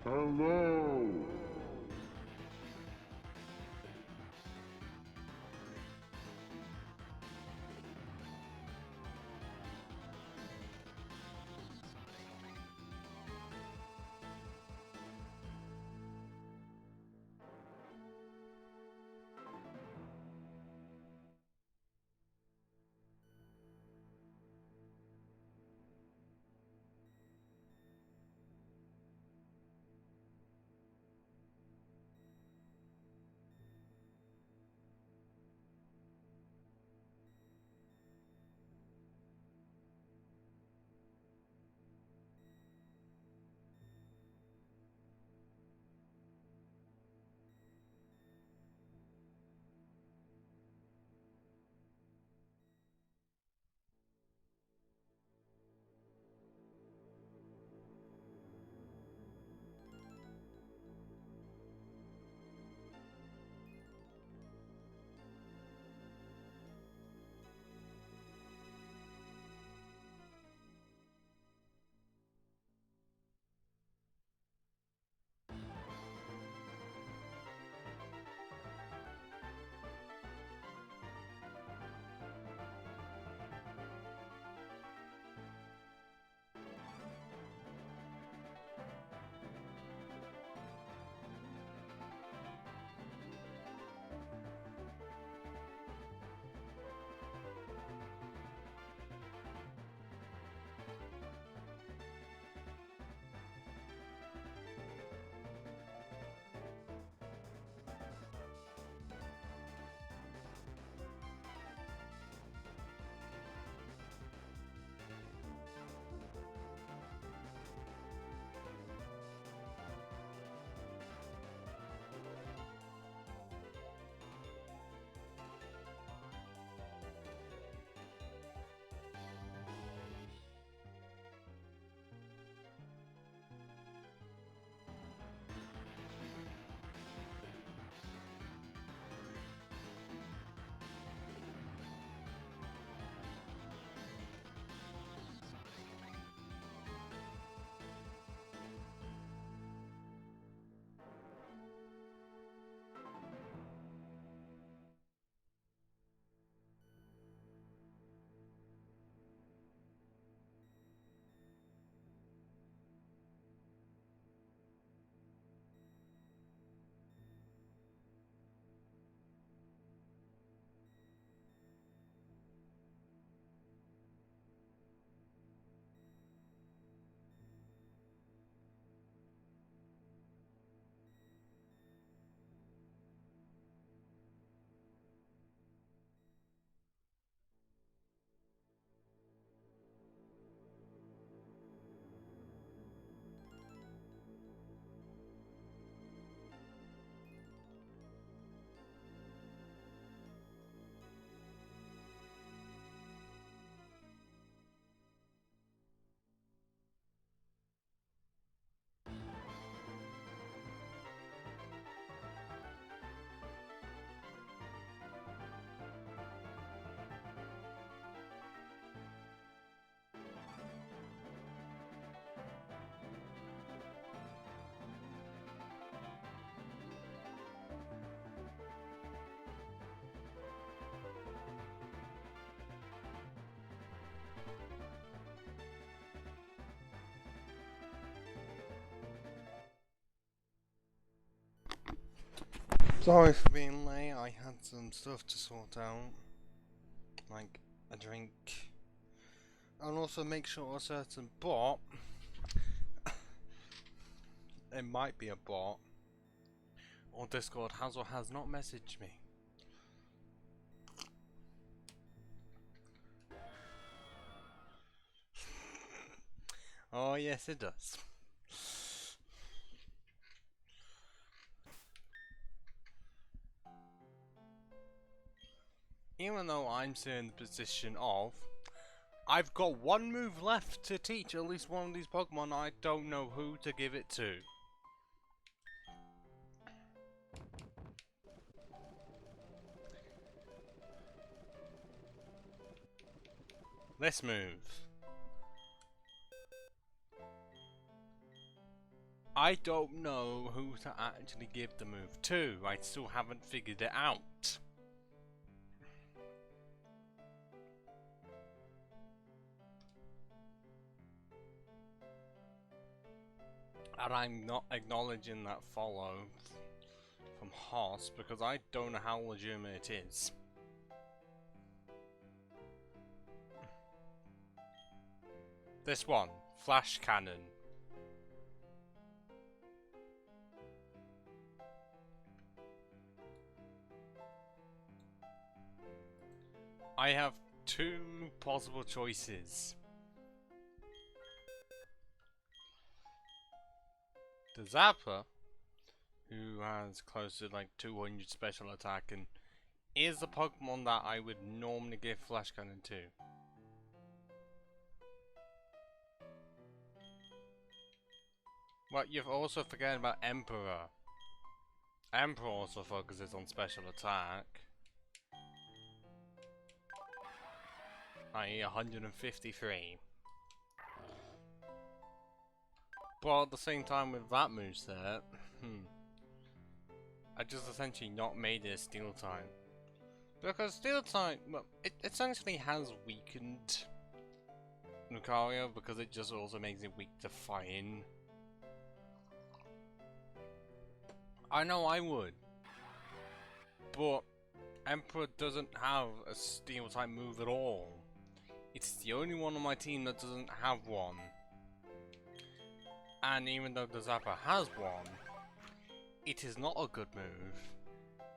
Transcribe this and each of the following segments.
Hello! Sorry for being late, I had some stuff to sort out, like a drink, and also make sure a certain bot, it might be a bot, or Discord has or has not messaged me. Oh yes it does. Even though I'm still in the position of, I've got one move left to teach at least one of these Pokemon, I don't know who to give it to. This move. I don't know who to actually give the move to. I still haven't figured it out. And I'm not acknowledging that follow from Hoss because I don't know how legitimate it is. This one, flash cannon. I have two possible choices. The Zapper, who has close to like 200 special attack and is the Pokemon that I would normally give Flash Cannon to. But you've also forgotten about Emperor. Emperor also focuses on special attack. i.e. 153. But at the same time with that moveset, I just essentially not made it a Steel type. Because Steel type, well, it essentially has weakened Lucario because it just also makes it weak to fighting. I know I would. But Emperor doesn't have a Steel type move at all. It's the only one on my team that doesn't have one. And even though the Zapper has one, it is not a good move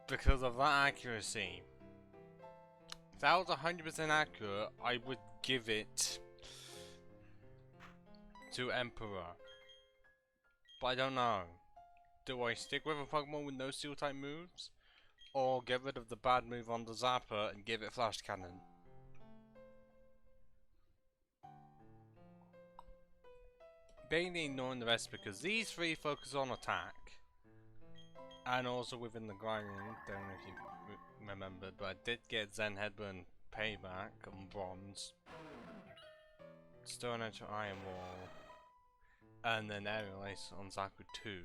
because of that accuracy. If that was 100% accurate, I would give it to Emperor. But I don't know. Do I stick with a Pokemon with no Steel type moves? Or get rid of the bad move on the Zapper and give it Flash Cannon? Mainly ignoring the rest because these three focus on attack. And also within the grinding, don't know if you remembered, but I did get Zen Headburn payback on Bronze. Stone Edge Iron Wall. And then Aerial Ace on Zaku 2.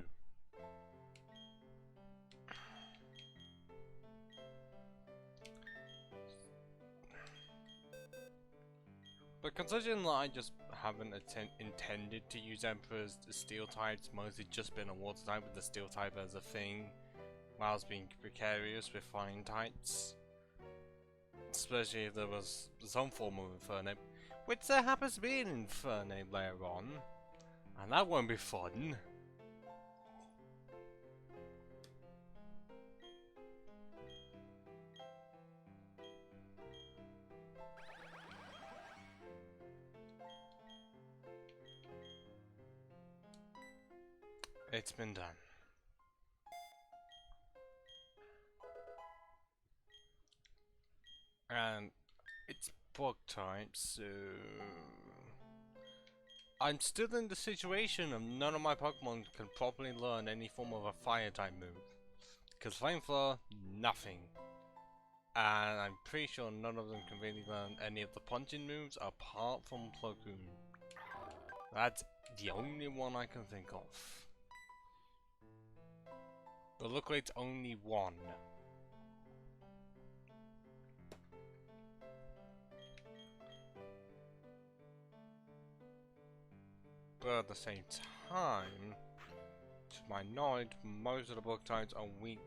But considering that I just haven't intended to use Emperor's Steel types, mostly just been a Water type with the Steel type as a thing, while I was being precarious with Flying types. Especially if there was some form of Infernape, which there happens to be an Infernape later on, and that won't be fun. It's been done. And it's bug type, so I'm still in the situation of none of my Pokemon can properly learn any form of a fire type move. Because Flamethrower, nothing. And I'm pretty sure none of them can really learn any of the punching moves apart from Plogoon. That's the only one I can think of. But luckily it's only one. But at the same time, to my knowledge, most of the bug types are weak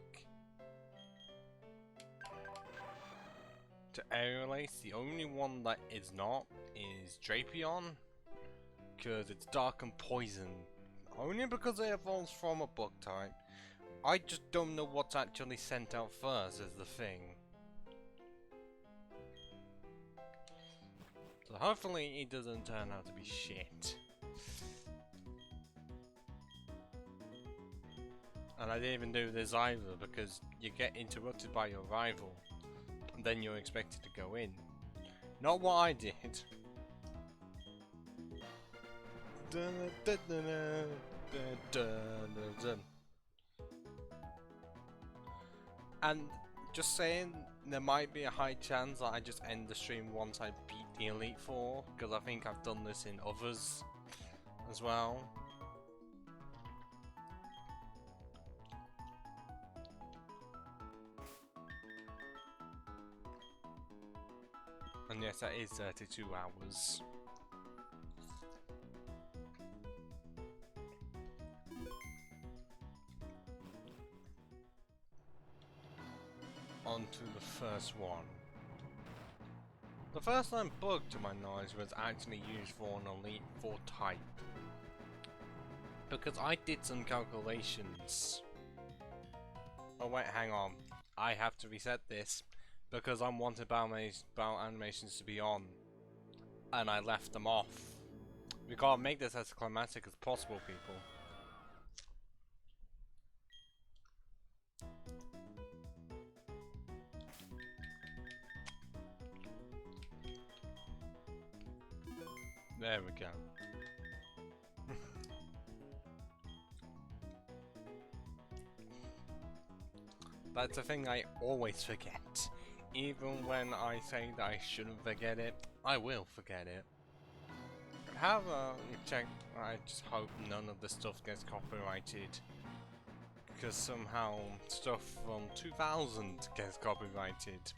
to Aerial Ace. The only one that is not is Drapion, because it's dark and poison. Only because it evolves from a bug type. I just don't know what's actually sent out first is the thing. So hopefully it doesn't turn out to be shit. And I didn't even do this either because you get interrupted by your rival and then you're expected to go in. Not what I did. And just saying, there might be a high chance that I just end the stream once I beat the Elite Four, because I think I've done this in others as well. And yes, that is 32 hours. On to the first one. The first time bug, to my knowledge, was actually used for an Elite 4 type. Because I did some calculations. Oh wait, hang on. I have to reset this. Because I wanted battle animations to be on. And I left them off. We gotta make this as climatic as possible, people. There we go. That's a thing I always forget. Even when I say that I shouldn't forget it, I will forget it. However, check. I just hope none of the stuff gets copyrighted. Because somehow stuff from 2000 gets copyrighted.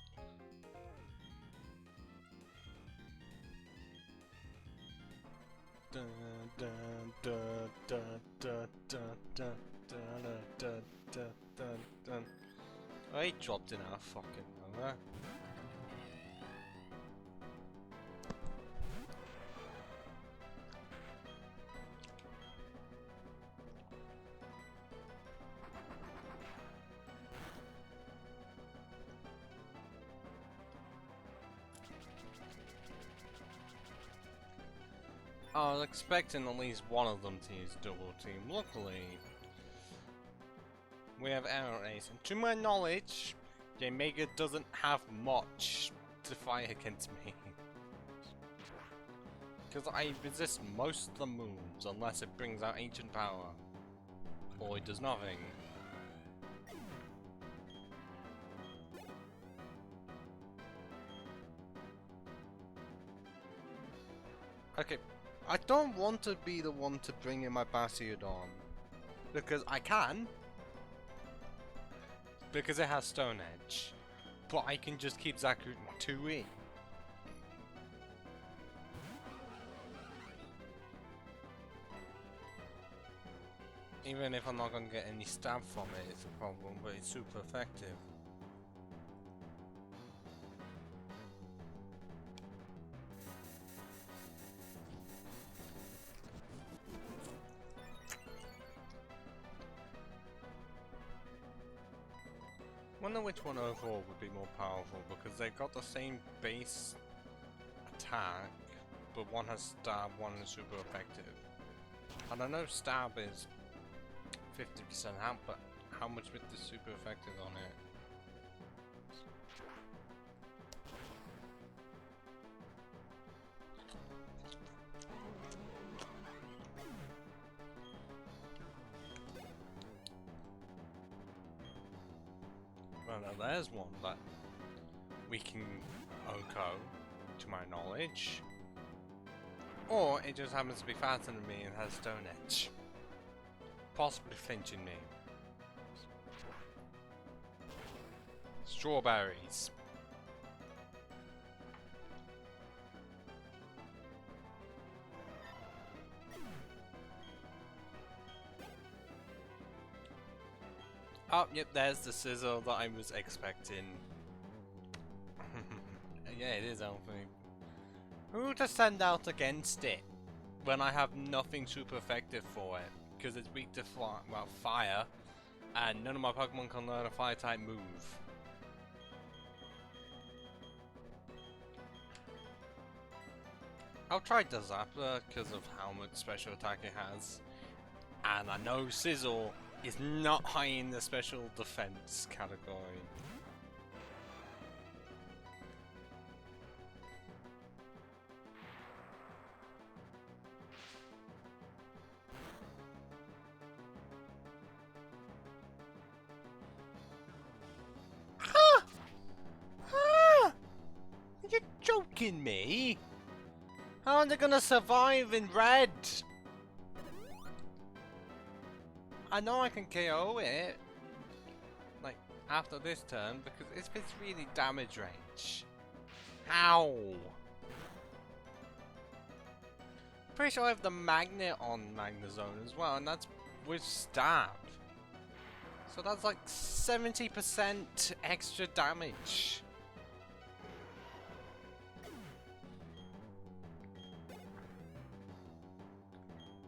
Oh, he dropped in our fucking mother. I was expecting at least one of them to use double team. Luckily, we have Arrow Ace, and to my knowledge, the Omega doesn't have much to fight against me. Because I resist most of the moves unless it brings out Ancient Power. Or it does nothing. Okay, I don't want to be the one to bring in my Bastiodon. Because I can. Because it has Stone Edge. But I can just keep Zaku 2E. Even if I'm not going to get any stab from it, it's a problem, but it's super effective. I wonder which one overall would be more powerful, because they got the same base attack, but one has stab, one is super effective. And I know stab is 50% out, but how much with the super effective on it? Well, now there's one that we can Oko, to my knowledge. Or it just happens to be faster than me and has Stone Edge. Possibly flinching me. Strawberries. Oh, yep, there's the sizzle that I was expecting. Yeah, it is Alfie. Who to send out against it when I have nothing super effective for it? Because it's weak to fire, and none of my Pokemon can learn a fire type move. I'll try Dazapla because of how much special attack it has, and I know Sizzle is not high in the special defense category. Are you joking me? How are they gonna survive in red? I know I can KO it, like, after this turn, because it's really damage range. How? Pretty sure I have the magnet on Magnezone as well, and that's with stab. So that's like 70% extra damage.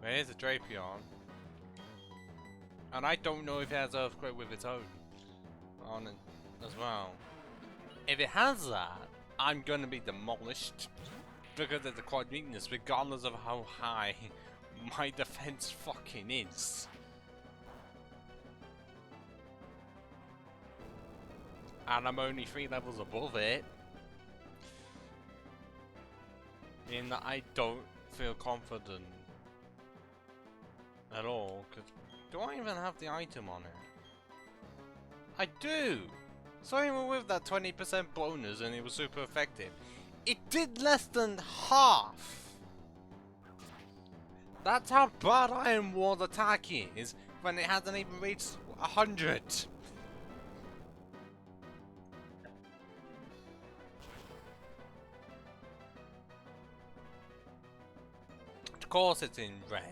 Here's a Drapion. And I don't know if it has Earthquake with its own on it as well. If it has that, I'm gonna be demolished because it's a quad weakness regardless of how high my defense fucking is. And I'm only 3 levels above it. In that I don't feel confident at all, because do I even have the item on it? I do! So even with that 20% bonus and it was super effective, it did less than half! That's how bad Iron Ward's attack is when it hasn't even reached 100! Of course it's in red.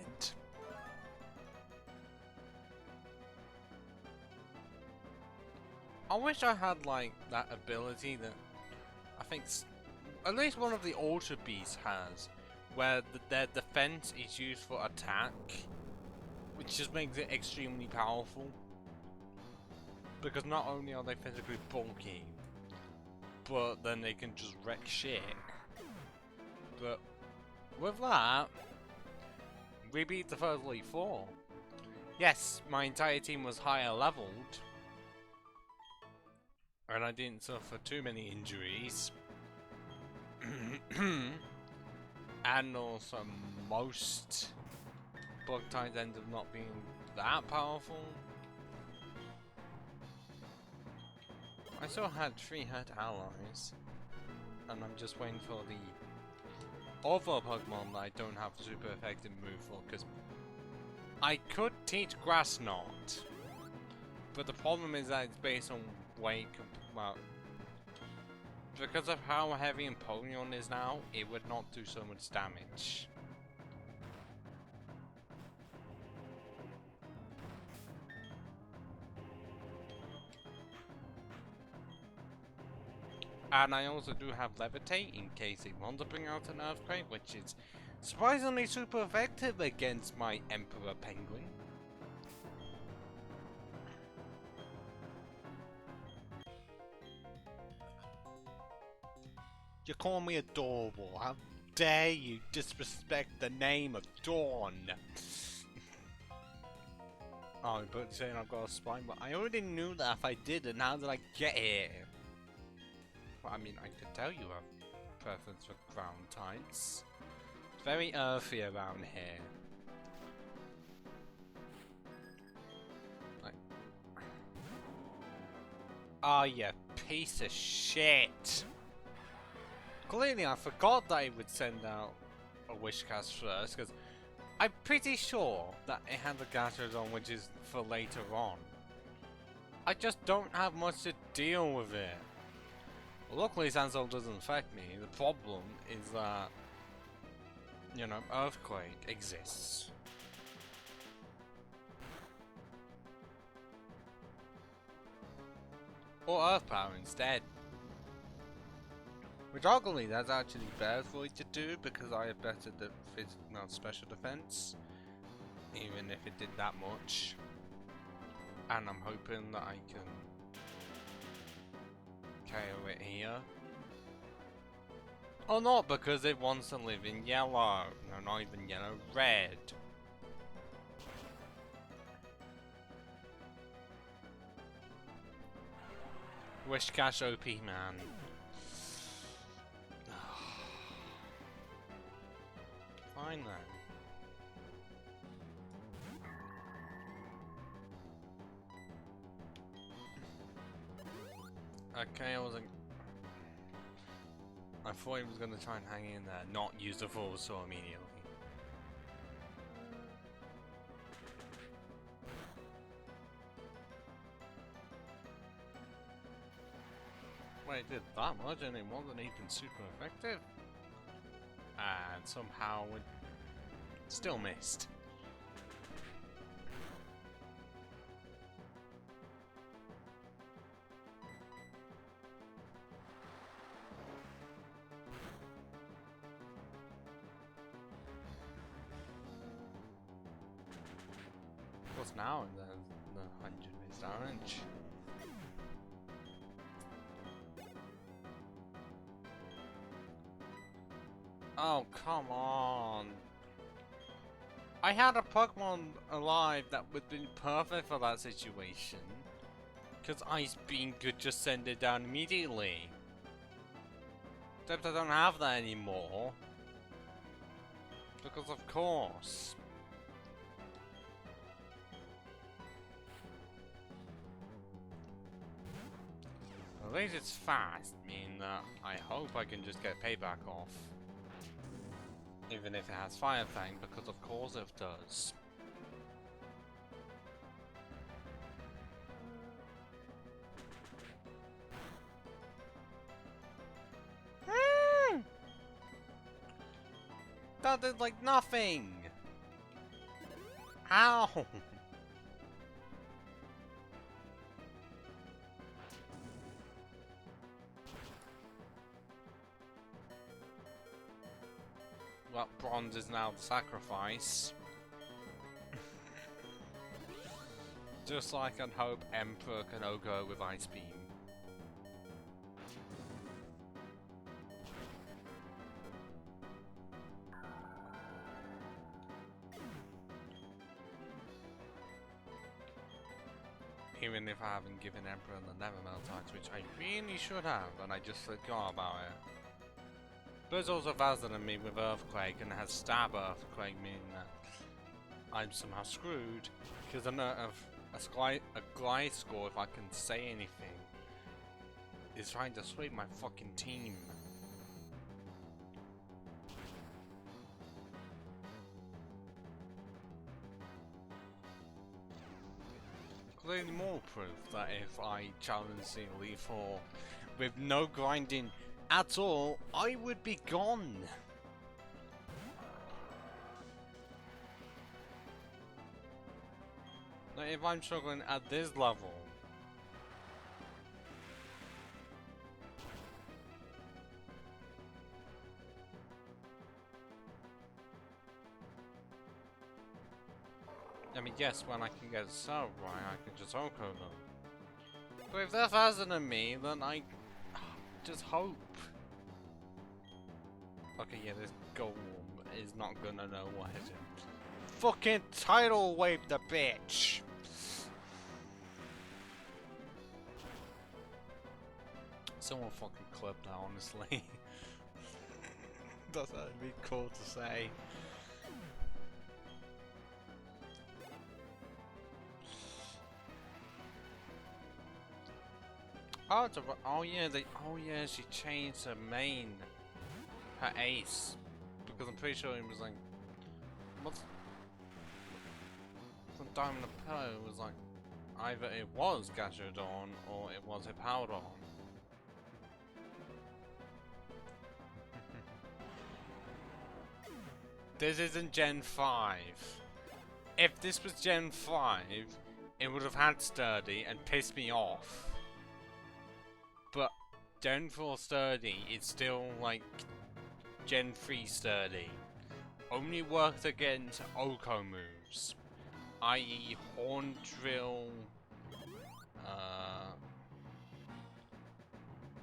I wish I had like that ability that I think at least one of the Ultra Beasts has, where their defense is used for attack, which just makes it extremely powerful. Because not only are they physically bulky, but then they can just wreck shit. But with that, we beat the first Elite Four. Yes, my entire team was higher leveled. And I didn't suffer too many injuries. And also most bug types end up not being that powerful. I still had 3 hurt allies. And I'm just waiting for the other Pokemon that I don't have a super effective move for, because I could teach Grass Knot. But the problem is that it's based on weight. Well, because of how heavy Empoleon is now, it would not do so much damage. And I also do have Levitate in case it wants to bring out an Earthquake, which is surprisingly super effective against my Emperor Penguin. You call me adorable. How dare you disrespect the name of Dawn? Oh, but saying I've got a spine, but I already knew that if I did, and how did I get here? Well, I mean, I could tell you a preference for ground types. It's very earthy around here. Like, oh, you piece of shit! Clearly, I forgot that it would send out a Wishcast first, because I'm pretty sure that it had the Gastrodon, which is for later on. I just don't have much to deal with it. Luckily, Sandstone doesn't affect me. The problem is that, you know, Earthquake exists. Or Earth Power instead. Which arguably that's actually better for you to do because I have better special defense, even if it did that much. And I'm hoping that I can KO it here. Or not, because it wants to live in yellow. No, not even yellow, red. Wishcash OP, man. Fine then. Okay, I thought he was gonna try and hang in there, not use the full saw immediately. I did that much and it wasn't even super effective. And somehow it still missed. What's now the 100 missed orange? Oh, come on. I had a Pokemon alive that would have been perfect for that situation. Because Ice Beam could just send it down immediately. Except I don't have that anymore. Because of course. At least it's fast, meaning that I hope I can just get payback off. Even if it has Fire Fang, because of course it does. That did like nothing! Ow! Well, bronze is now the sacrifice. Just so I can hope Emperor can OHKO with Ice Beam. Even if I haven't given Emperor the Never Melt types, which I really should have, and I just forgot about it. But it's also faster than me with Earthquake, and it has Stab Earthquake, meaning that I'm somehow screwed, because I know a glide score, if I can say anything, is trying to sweep my fucking team. Clearly more proof that if I challenge the Elite Four with no grinding at all, I would be gone. Now, if I'm struggling at this level, I mean, yes, when I can get a sub right, I can just OHKO them. But if they're faster than me, then I just hope. Okay, yeah, this golem is not gonna know what hit him. Fucking tidal wave the bitch! Someone fucking clip that, honestly. That'd be cool to say. Oh, oh yeah, she changed her main, her ace, because I'm pretty sure it was like, what's from Diamond and Pearl? It was like, either it was Gastrodon or it was Hippowdon. This isn't Gen 5. If this was Gen 5, it would have had Sturdy and pissed me off. But Gen 4 Sturdy is still like Gen 3 Sturdy. Only works against OHKO moves. I.e. Horn Drill.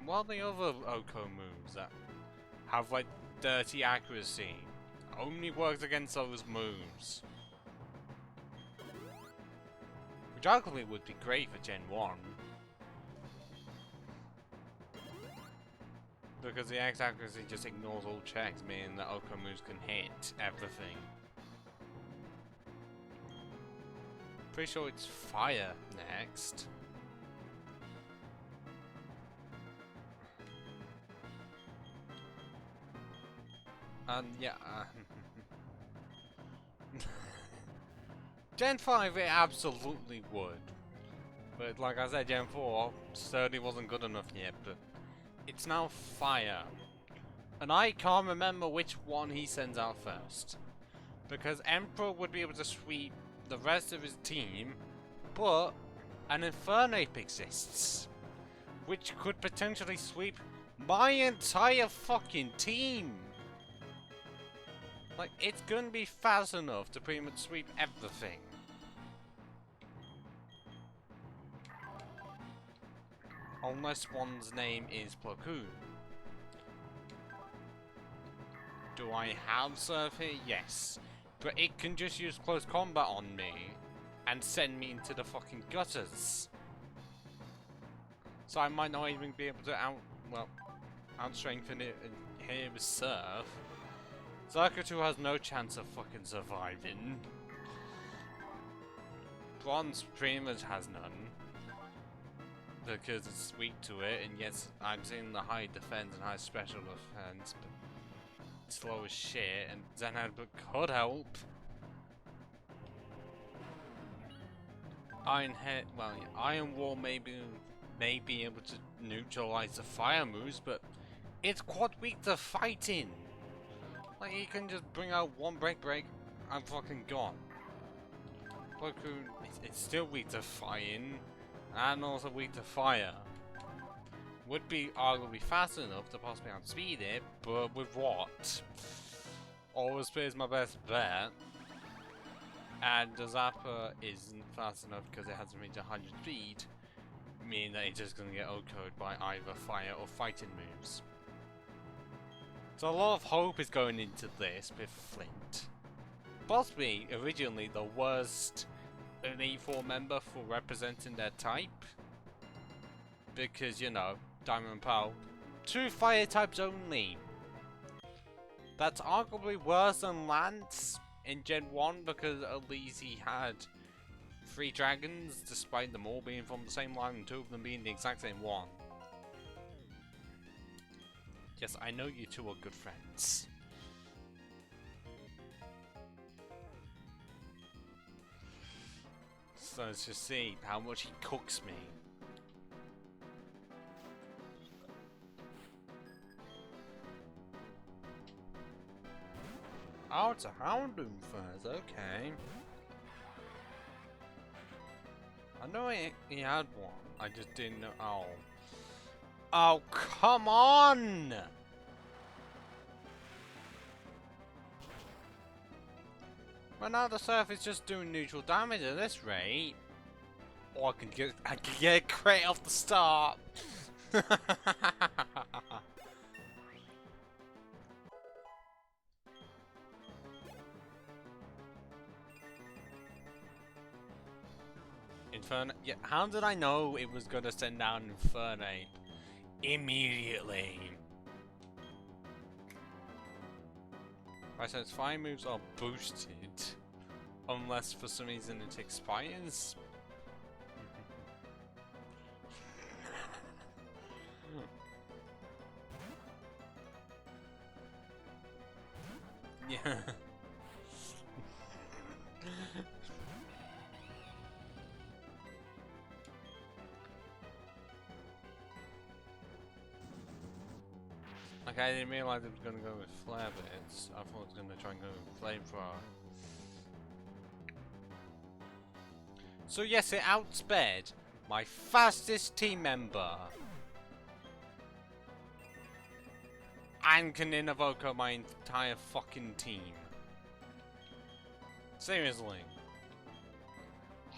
What are the other OHKO moves that have like dirty accuracy? Only works against those moves. Which arguably would be great for Gen 1. Because the X accuracy just ignores all checks, meaning that OHKO moves can hit everything. Pretty sure it's fire next. And yeah, Gen 5 it absolutely would. But like I said, Gen 4 Sturdy wasn't good enough yet, but It's now fire. And I can't remember which one he sends out first. Because Emperor would be able to sweep the rest of his team, but an Infernape exists, which could potentially sweep my entire fucking team. Like, it's gonna be fast enough to pretty much sweep everything. Unless one's name is Platoon. Do I have Surf here? Yes. But it can just use close combat on me and send me into the fucking gutters. So I might not even be able to out-strengthen it here with Surf. Zakuto has no chance of fucking surviving. Bronze pretty much has none. Because it's weak to it, and yes, I'm seeing the high defense and high special defense, but it's slow as shit, and Zenhadbuk could help. Iron Wall may be able to neutralize the fire moves, but it's quite weak to fighting. Like, he can just bring out one break, I'm fucking gone. Platoon, it's still weak to fighting, and also weak to fire. Would be arguably fast enough to possibly outspeed it, but with what? Always is my best bet. And the Zapper isn't fast enough because it hasn't reached 100 speed, meaning that it's just going to get OHKO'd by either fire or fighting moves. So a lot of hope is going into this with Flint. Possibly originally the worst Elite Four member for representing their type. Because, you know, Diamond Pearl, 2 fire types only. That's arguably worse than Lance in Gen 1 because at least he had 3 dragons, despite them all being from the same line and 2 of them being the exact same one. Yes, I know you two are good friends. So let's just see how much he cooks me. Oh, it's a Houndoom first, okay. I know he had one, I just didn't know. Oh. Oh, come on! Well, now the Surf is just doing neutral damage at this rate. Or I can get a crit off the start. Inferno. Yeah, how did I know it was gonna send down Infernape immediately? Right, so its fire moves are boosted, unless for some reason it expires. Yeah. Like, I didn't realize it was gonna go with flare bits. I thought it was gonna try and go with flamethrower. So yes, it outsped my fastest team member. And can invoke my entire fucking team. Seriously.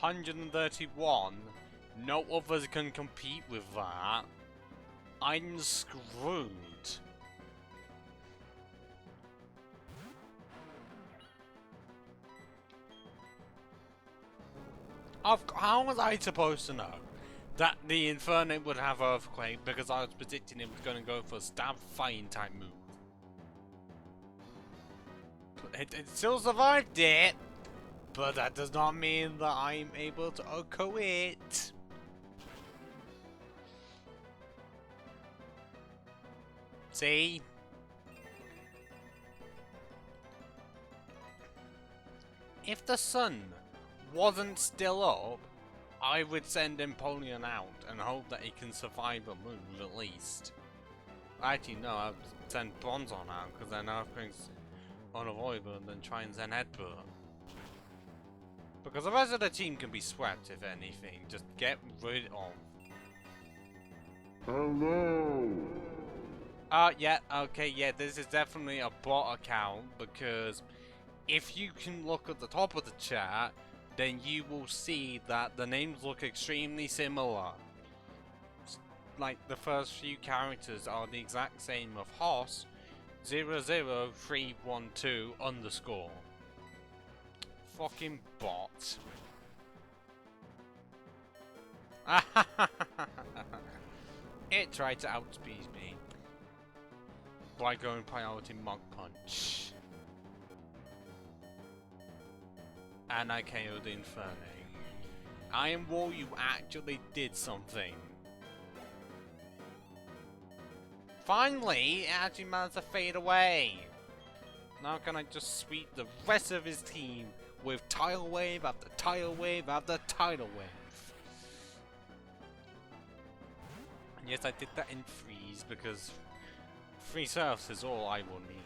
131. No others can compete with that. I'm screwed. How was I supposed to know that the Inferno would have Earthquake because I was predicting it was going to go for a stab fighting type move? It still survived it, but that does not mean that I'm able to OHKO it. See? If the sun wasn't still up, I would send Empoleon out and hope that he can survive a move at least. Actually, no, I'll send Bronze on out because then everything's unavoidable and then try and send Headbutt. Because the rest of the team can be swept if anything. Just get rid of. Hello. Yeah, okay, yeah, this is definitely a bot account because if you can look at the top of the chat, then you will see that the names look extremely similar. Like the first few characters are the exact same of Hoss 00312 underscore. Fucking bot. It tried to outspeed me by going priority Monk Punch. And I KO'd the Inferno. Iron Wall, you actually did something. Finally, it actually managed to fade away. Now can I just sweep the rest of his team with Tidal Wave after Tidal Wave after Tidal Wave. And yes, I did that in freeze because free surfs is all I will need.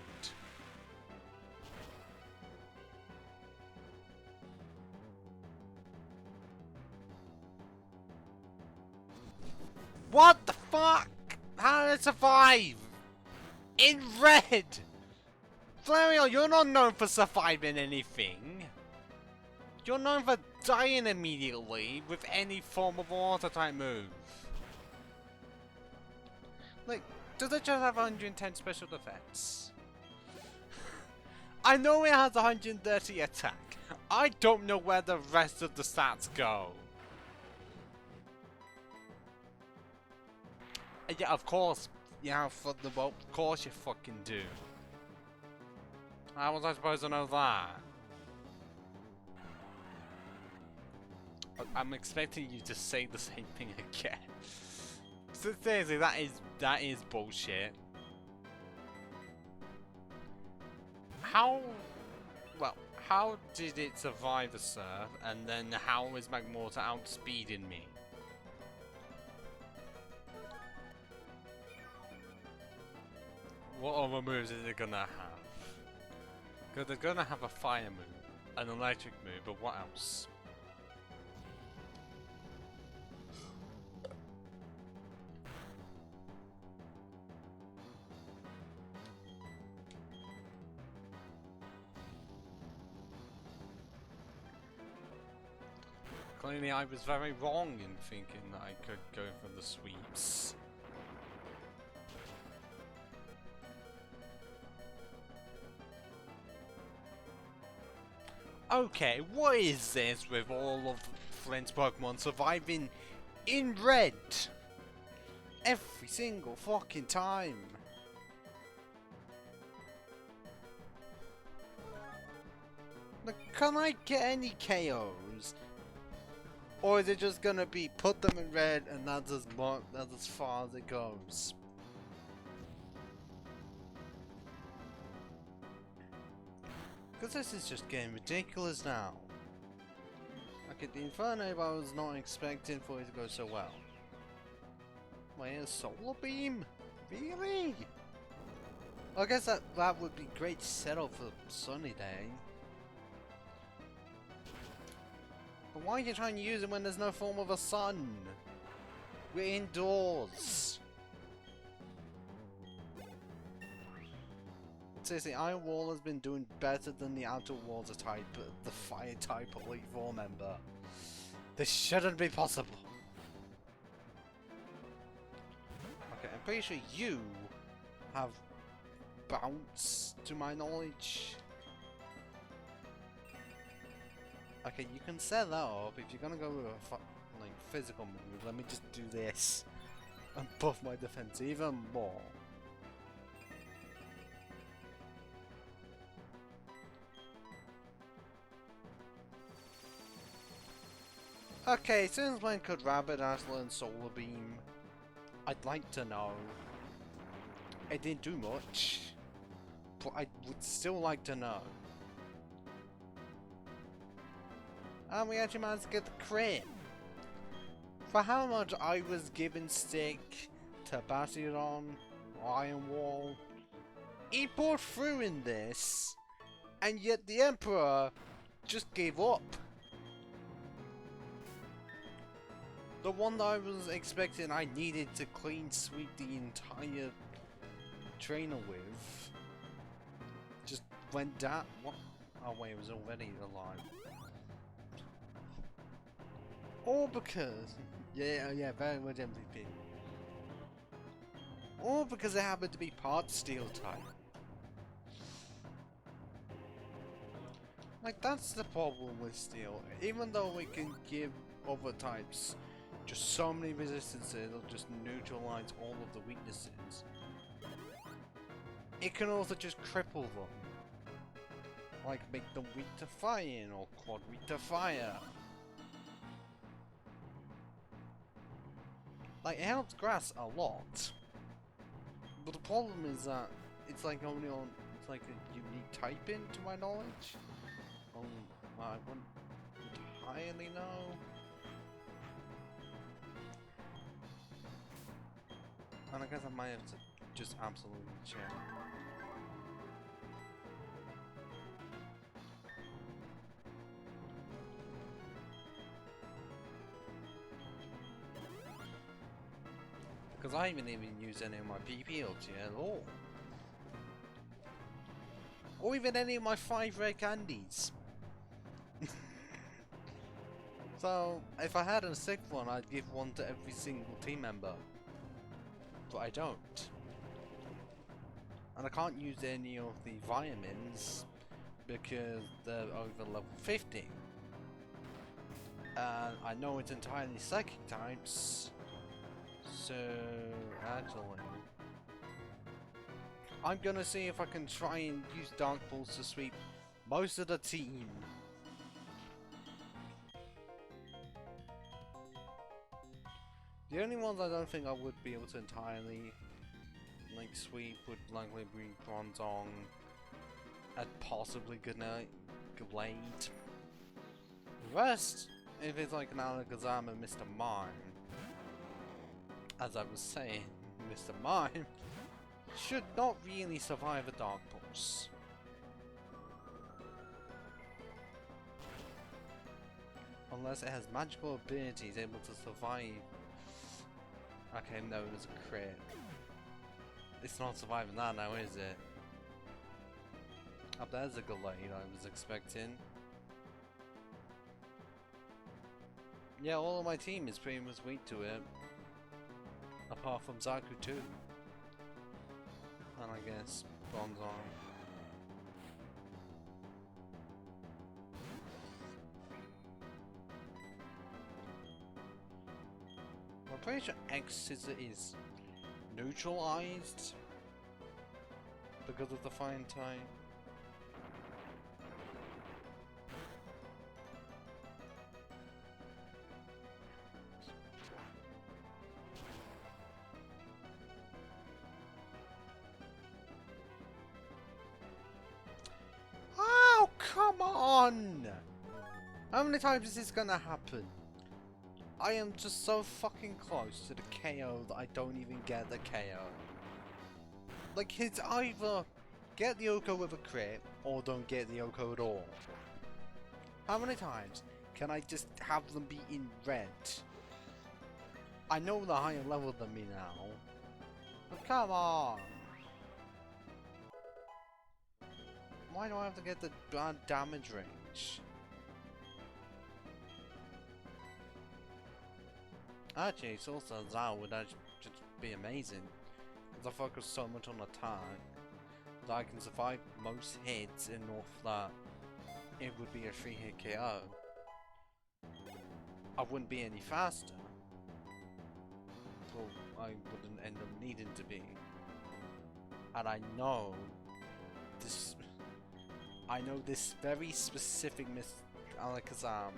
What the fuck? How did it survive? In red! Flareon, you're not known for surviving anything. You're known for dying immediately with any form of water type move. Like, does it just have 110 special defense? I know it has 130 attack. I don't know where the rest of the stats go. Yeah, of course. Yeah, for the well, of course you fucking do. How was I supposed to know that? I'm expecting you to say the same thing again. So seriously, that is bullshit. How did it survive the surf, and then how is Magmortar outspeeding me? What other moves is it gonna have? Because they're gonna have a fire move, an electric move, but what else? Clearly I was very wrong in thinking that I could go for the sweeps. Okay, what is this with all of Flint's Pokemon surviving in red? Every single fucking time. Like, can I get any KOs? Or is it just gonna be put them in red and that's as far as it goes? Because this is just getting ridiculous now. Like at the Inferno, I was not expecting for it to go so well. Wait, a Solar Beam? Really? I guess that would be great setup for a sunny day. But why are you trying to use it when there's no form of a sun? We're indoors. Seriously, Iron Wall has been doing better than the Outer Water type, the Fire type Elite Four member. This shouldn't be possible. Okay, I'm pretty sure you have Bounce, to my knowledge. Okay, you can set that up if you're gonna go with a like physical move. Let me just do this and buff my defense even more. Okay, since when could Rapidash learn Solar Beam? I'd like to know. It didn't do much, but I would still like to know. And we actually managed to get the crit. For how much I was giving stick to Bastiodon, Iron Wall. He pulled through in this, and yet the Emperor just gave up. The one that I was expecting I needed to clean sweep the entire trainer with just went down. What? Oh wait, it was already alive. All because yeah, very much MVP. All because it happened to be part steel type. Like, that's the problem with steel. Even though we can give other types just so many resistances, it'll just neutralize all of the weaknesses. It can also just cripple them. Like, make them weak to fire or quad weak to fire. Like, it helps grass a lot. But the problem is that it's like only on, it's like a unique typing to my knowledge. Well, I wouldn't entirely know. And I guess I might have to just absolutely check. Because I haven't even used any of my PP ups yet at all. Or even any of my 5 red candies. So, if I had a 6th one, I'd give one to every single team member. But I don't. And I can't use any of the vitamins because they're over level 50. And I know it's entirely psychic types. So, actually, I'm gonna see if I can try and use Dark Pulse to sweep most of the team. The only ones I don't think I would be able to entirely like sweep would likely be Bronzong and possibly Goodnight Glade. The rest, if it's like an Alakazam and Mr. Mime, as I was saying, Mr. Mime should not really survive a Dark Pulse. Unless it has magical abilities able to survive. Okay, no, it's a crit. It's not surviving that now, is it? Up there's a Glade I was expecting. Yeah, all of my team is pretty much weak to it. Apart from Zaku too. And I guess Bronzong. I'm pretty sure X-Scissor is neutralized because of the fine type. Oh, come on! How many times is this gonna happen? I am just so fucking close to the KO that I don't even get the KO. Like, it's either get the Oko with a crit or don't get the Oko at all. How many times can I just have them be in red? I know they're higher level than me now, but come on! Why do I have to get the bad damage range? Actually, it's also Zao would actually just be amazing, because I focus so much on attack that I can survive most hits enough that it would be a 3-hit KO. I wouldn't be any faster, so I wouldn't end up needing to be. And I know this very specific Miss Alakazam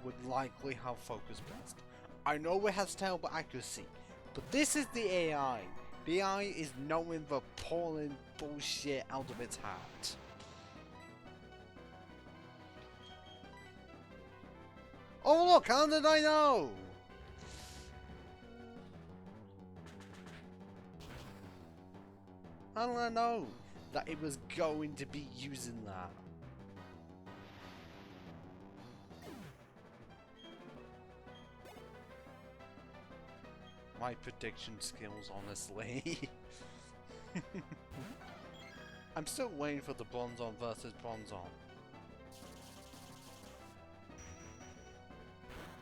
would likely have focus blast. I know it has terrible accuracy, but this is the AI. The AI is knowing the pulling bullshit out of its hat. Oh look, how did I know? How did I know that it was going to be using that? My prediction skills, honestly. I'm still waiting for the Bronzong versus Bronzong.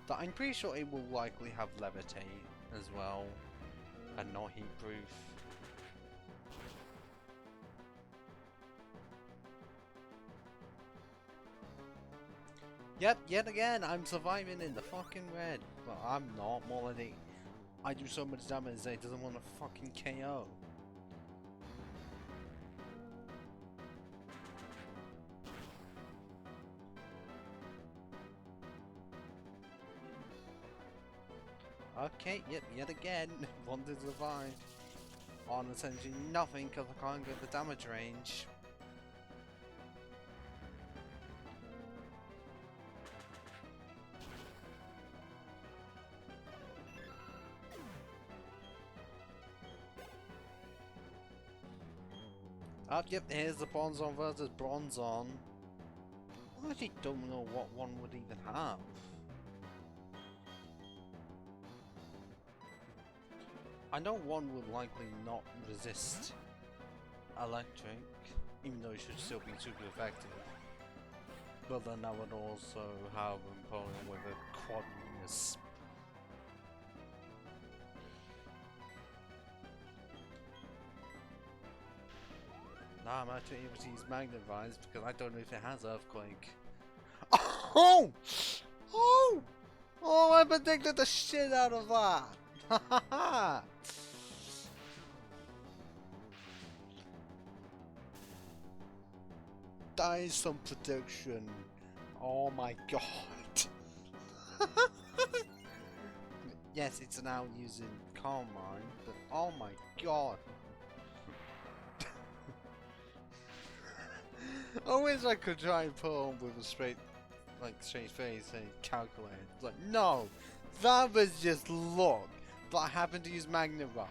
But I'm pretty sure it will likely have Levitate as well, and not Heat Proof. Yep, yet again, I'm surviving in the fucking red. But I'm not, more than I do so much damage that it doesn't want to fucking KO. Okay, yep, yet again, wanted to survive. On essentially nothing because I can't get the damage range. Yep, here's the Bronzong versus Bronzong. I actually don't know what one would even have. I know one would likely not resist electric, even though it should still be super effective. But then I would also have an opponent with a quadness. Now I'm actually able to use Magnetize because I don't know if it has Earthquake. Oh! Oh! Oh, I predicted the shit out of that! Ha ha ha! That is some prediction. Oh my god. Yes, it's now using Calm Mind, but oh my god. I wish I could try and put on with a straight face and calculate. It's like, no, that was just luck. But I happen to use Magnetize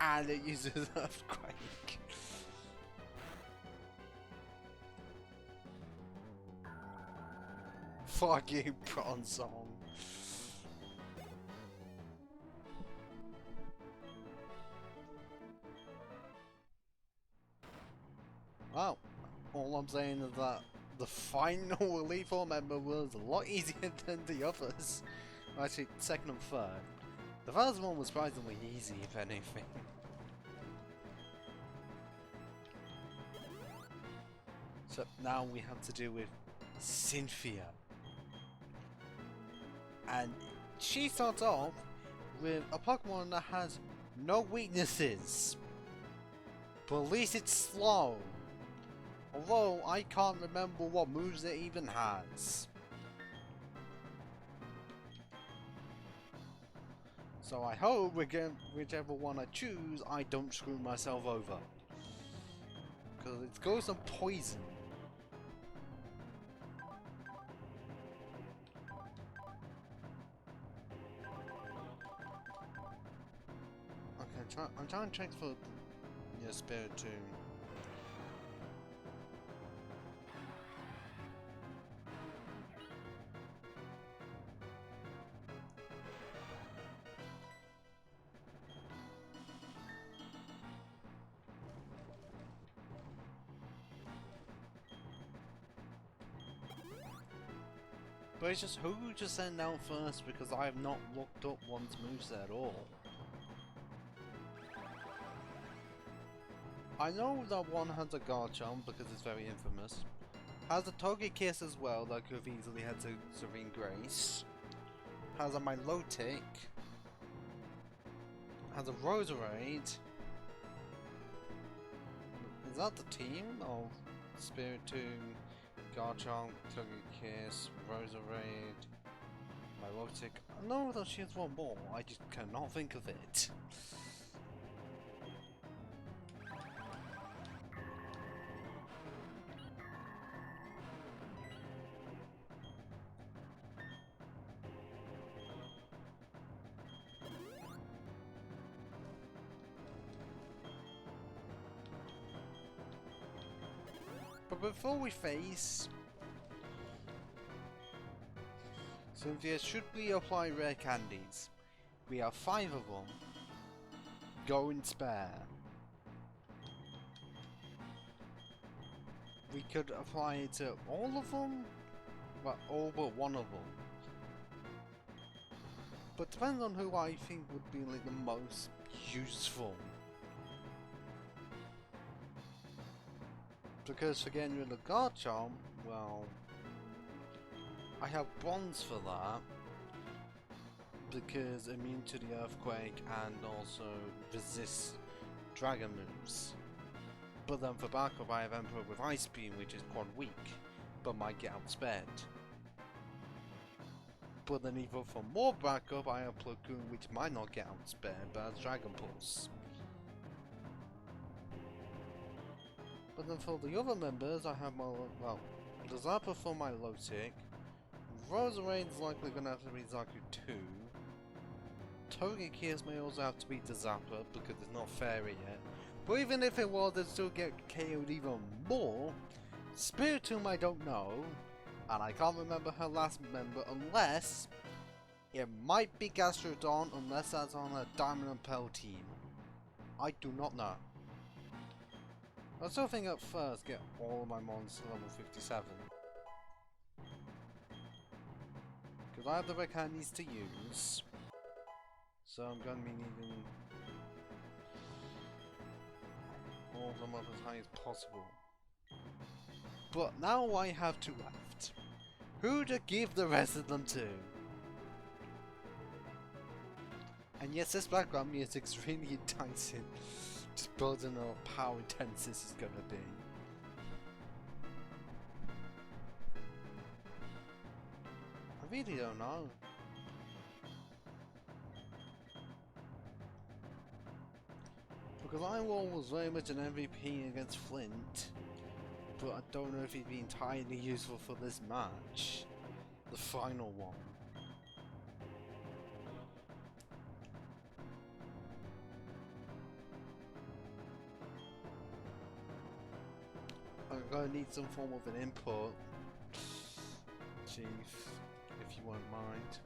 and it uses Earthquake. Fucking Bronzong. Wow. All I'm saying is that the final Elite Four member was a lot easier than the others. Actually, second and third. The first one was surprisingly easy, if anything. So now we have to deal with Cynthia. And she starts off with a Pokemon that has no weaknesses. But at least it's slow. Although I can't remember what moves it even has. So I hope whichever one I choose, I don't screw myself over. Because it goes on poison. Okay, I'm trying to transfer your Spirit Tomb. But it's just who to send out first because I have not looked up one's moveset at all. I know that one has a Garchomp because it's very infamous. Has a Togekiss as well that could have easily had to Serene Grace. Has a Milotic. Has a Roserade. Is that the team of Spirit Tomb, Garchomp, Togekiss, Roserade, Milotic? I know that she has one more, I just cannot think of it. But before we face Cynthia, should we apply rare candies? We have 5 of them. Go and spare. We could apply it to all of them? Well, all but one of them. But depends on who I think would be like the most useful. Because for getting rid of Garchomp, well, I have bronze for that. Because immune to the earthquake and also resist dragon moves. But then for backup I have Emperor with Ice Beam, which is quite weak, but might get outspared. But then even for more backup I have Platoon, which might not get outspared, but has Dragon Pulse. But then for the other members I have my, well, the Zapper for my Lotic, Rosaraine's likely gonna have to be Zaku 2. Togekiss may also have to be the Zapper because it's not fairy yet. But even if it was, it'd still get KO'd even more. Spiritomb I don't know, and I can't remember her last member unless it might be Gastrodon, unless that's on a Diamond and Pearl team. I do not know. I still think at first get all of my monsters to level 57. Because I have the rare candies to use. So I'm going to be needing all of them up as high as possible. But now I have 2 left. Who to give the rest of them to? And yes, this background music's really enticing. Just building up how intense this is going to be. I really don't know. Because I was very much an MVP against Flint, but I don't know if he'd be entirely useful for this match. The final one. I'm gonna need some form of an input, Chief, if you won't mind.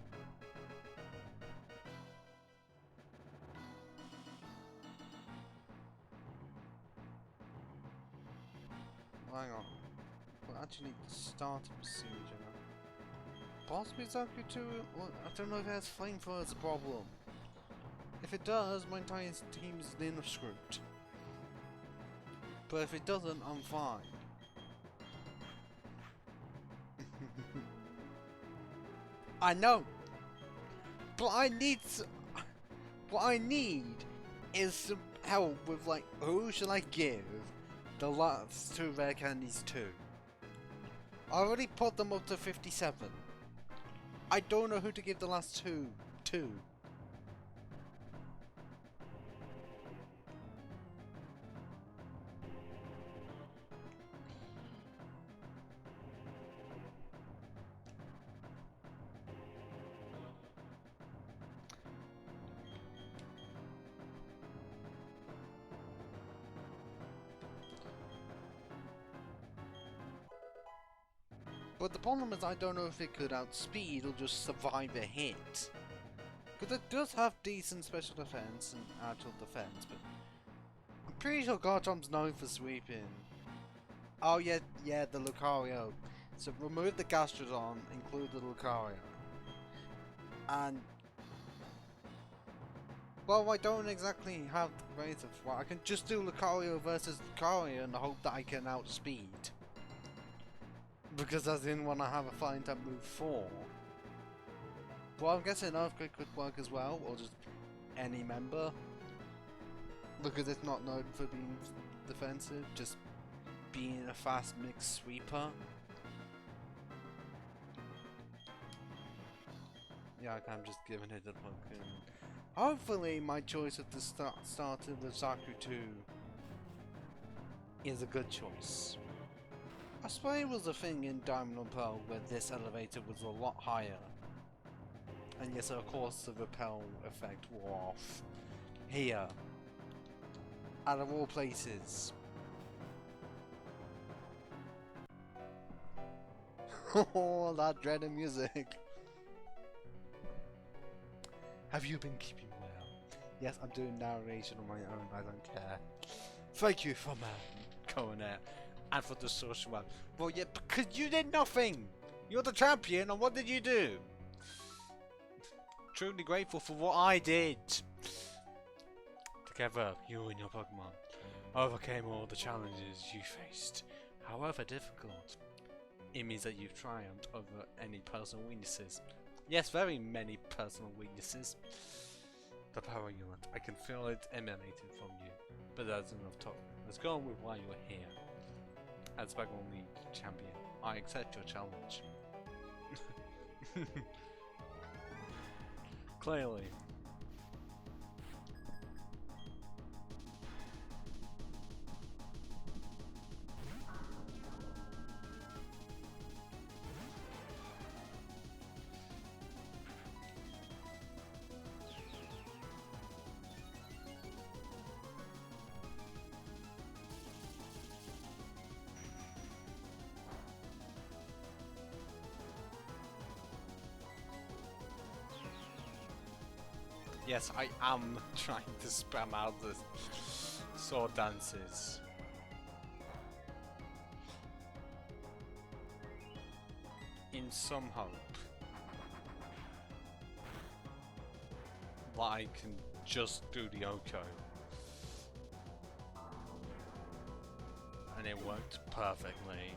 Hang on. We'll actually need to start a procedure. Possibly Zaku 2? Well, I don't know if it has Flamethrower as a problem. If it does, my entire team is then screwed. But if it doesn't, I'm fine. I know! But I need what I need is some help with, like, who should I give the last 2 rare candies to? I already put them up to 57. I don't know who to give the last 2 to. But the problem is I don't know if it could outspeed or just survive a hit. Because it does have decent special defense and actual defense, but I'm pretty sure Garchomp's known for sweeping. Oh yeah, the Lucario. So remove the Gastrodon, include the Lucario. And well, I don't exactly have the greatest. Well, I can just do Lucario versus Lucario and hope that I can outspeed. Because that's the only one I have a flying type move for. Well, I'm guessing Earthquake could work as well, or just any member. Because it's not known for being defensive, just being a fast mix sweeper. Yeah, I'm just giving it a Pokemon. Hopefully my choice of the starter with Zaku 2 is a good choice. I swear it was a thing in Diamond and Pearl where this elevator was a lot higher. And yes, of course the repel effect wore off. Here. Out of all places. Oh, that dreaded music. Have you been keeping well? Yes, I'm doing narration on my own. I don't care. Thank you for going out and for the social one. Well, yeah, because you did nothing. You're the champion, and what did you do? Truly grateful for what I did. Together, you and your Pokemon overcame all the challenges you faced, however difficult. It means that you've triumphed over any personal weaknesses. Yes, very many personal weaknesses. The power unit, I can feel it emanating from you. But that's enough talk. Let's go on with why you're here. As Pokemon League champion, I accept your challenge. Clearly. Yes, I am trying to spam out the sword dances. In some hope that I can just do the Oko. And it worked perfectly.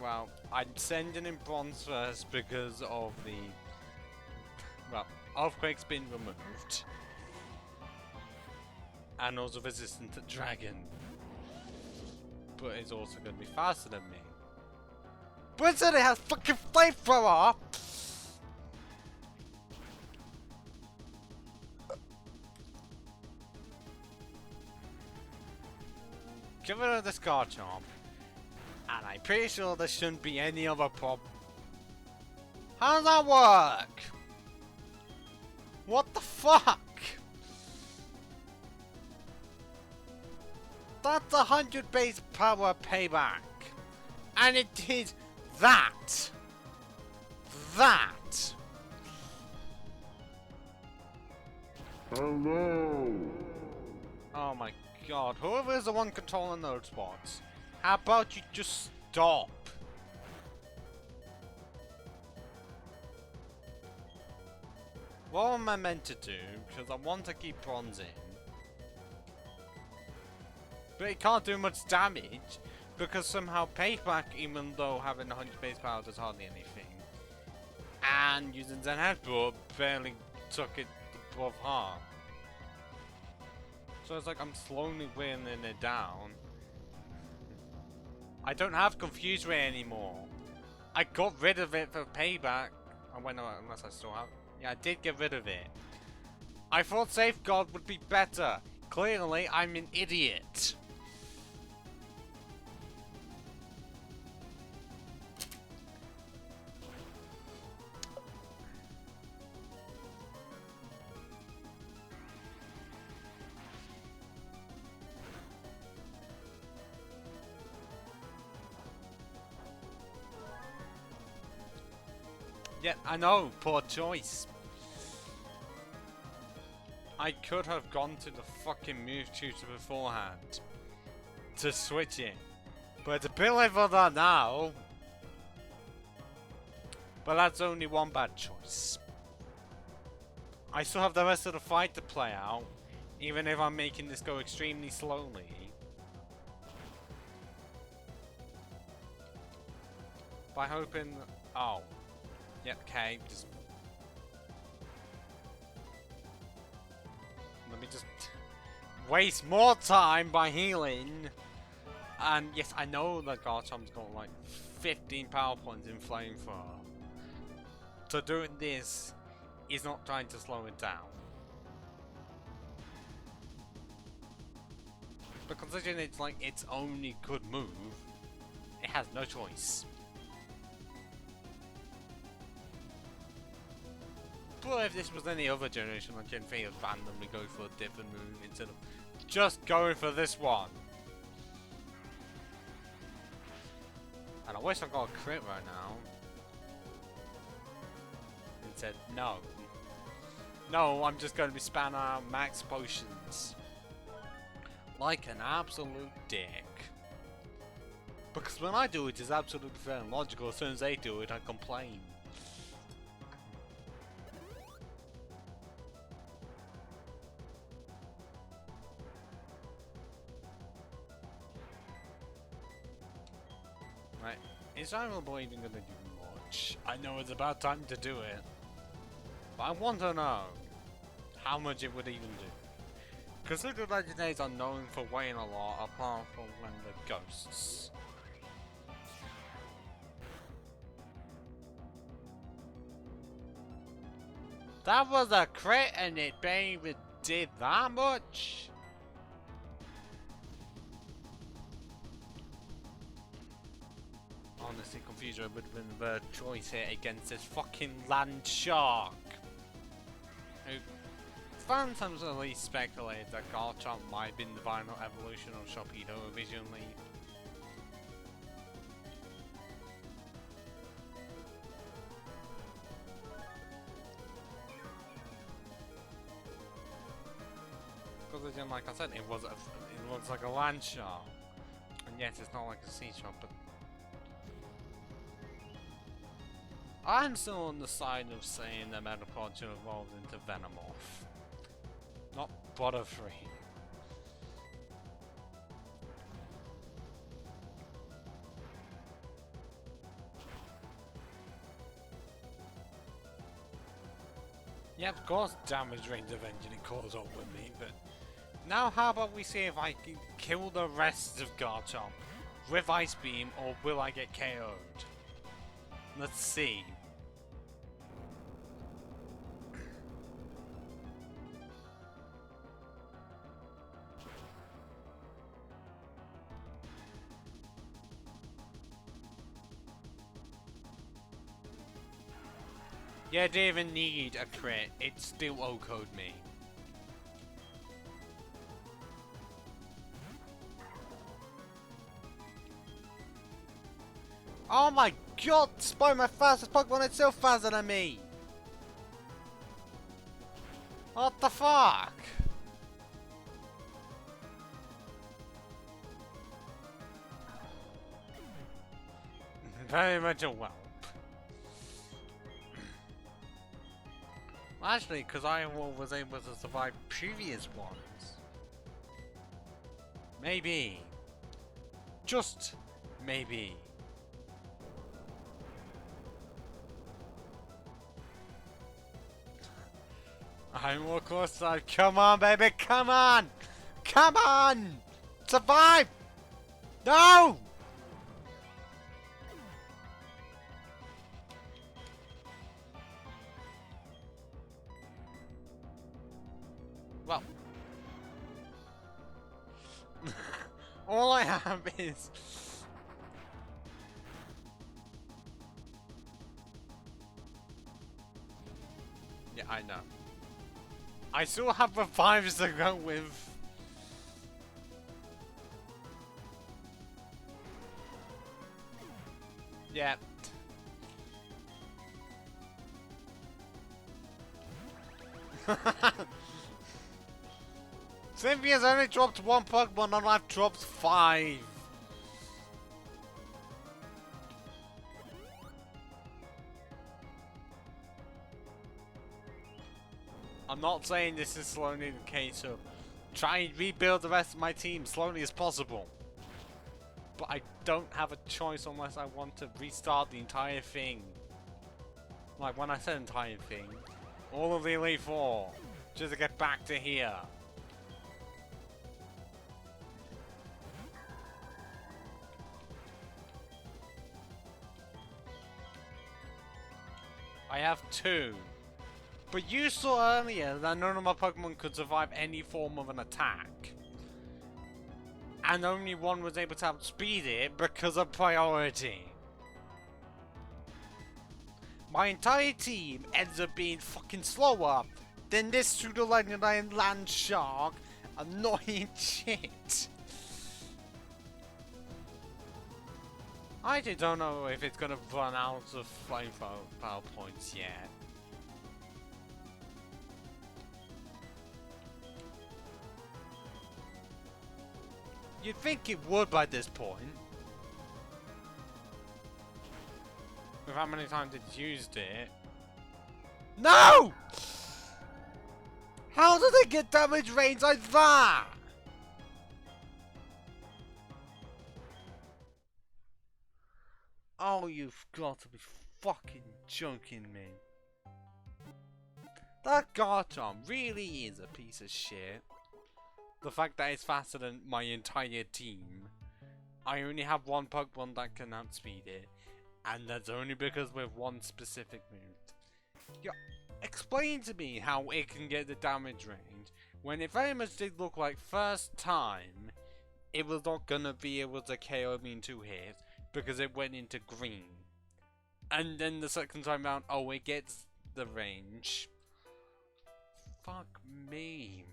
Well, I'm sending in bronze first because of the... Well, Earthquake's been removed. And also resistant to Dragon. But it's also going to be faster than me. But it has fucking flamethrower! Get rid of the Scarcharm. And I'm pretty sure there shouldn't be any other problem. How does that work? What the fuck? That's 100 base power payback. And it did that. That. Hello. Oh my god. Whoever is the one controlling those spots. How about you just stop? What am I meant to do? Because I want to keep bronze in. But it can't do much damage. Because somehow payback, even though having 100 base power does hardly anything. And using Zen Headbutt barely took it above half. So it's like I'm slowly wearing it down. I don't have Confuse Ray anymore. I got rid of it for payback. Oh wait, no, unless I still have. Yeah, I did get rid of it. I thought Safeguard would be better. Clearly, I'm an idiot. Yeah, I know, poor choice. I could have gone to the fucking move tutor beforehand to switch it, but to believe that now. But that's only one bad choice. I still have the rest of the fight to play out, even if I'm making this go extremely slowly. By hoping, oh. Yeah, okay, just... Let me just waste more time by healing. And yes, I know that Garchomp's got like 15 power points in Flamethrower. So doing this is not trying to slow it down. But considering it's like its only good move, it has no choice. But thought if this was any other generation on Gen 3, would randomly go for a different move instead of just going for this one. And I wish I got a crit right now. Instead, no. No, I'm just going to be spamming out max potions. Like an absolute dick. Because when I do it, it's absolutely fair and logical. As soon as they do it, I complain. Right, is Iron Boy even going to do much? I know it's about time to do it. But I want to know how much it would even do. Consider legendaries are known for weighing a lot, apart from when the ghosts. That was a crit and it barely did that much? Honestly confused with the choice here against this fucking land shark. Who fans have at least speculated that Garchomp might have been the final evolution of Sharpedo originally. Because again, like I said, it looks like a land shark. And yes, it's not like a sea shark, but I'm still on the side of saying that Metapod should evolve into Venomoth. Not Butterfree. Yeah, of course damage range eventually caught up with me, but now how about we see if I can kill the rest of Garchomp with Ice Beam, or will I get KO'd? Let's see. Yeah, I didn't even need a crit, it still O-code me. Oh my god, Spy, my fastest Pokemon, it's still faster than me! What the fuck? Very much a whelp. Actually, because I was able to survive previous ones. Maybe. Just maybe. I'm more close side. Come on, baby, come on! Come on! Survive! No! Well. All I have is... Yeah, I know. I still have revives to go with. Yeah. Cynthia's only dropped one Pokemon and I've dropped 5. I'm not saying this is slowly the case of try and rebuild the rest of my team slowly as possible. But I don't have a choice unless I want to restart the entire thing. Like when I said entire thing, all of the Elite Four, just to get back to here. I have 2. But you saw earlier that none of my Pokemon could survive any form of an attack. And only one was able to outspeed it because of priority. my entire team ends up being fucking slower than this pseudo-legendary land shark. Annoying shit. I actually don't know if it's gonna run out of flamethrower points yet. You'd think it would by this point. With how many times it's used it. No! How did they get damage range like that? Oh, you've got to be fucking joking me. That Garchomp really is a piece of shit. The fact that it's faster than my entire team. I only have one Pokemon that can outspeed it. And that's only because with one specific move. Yeah, explain to me how it can get the damage range when it very much did look like first time it was not gonna be able to KO me in 2 hits because it went into green. And then the second time round, oh, it gets the range. Fuck me.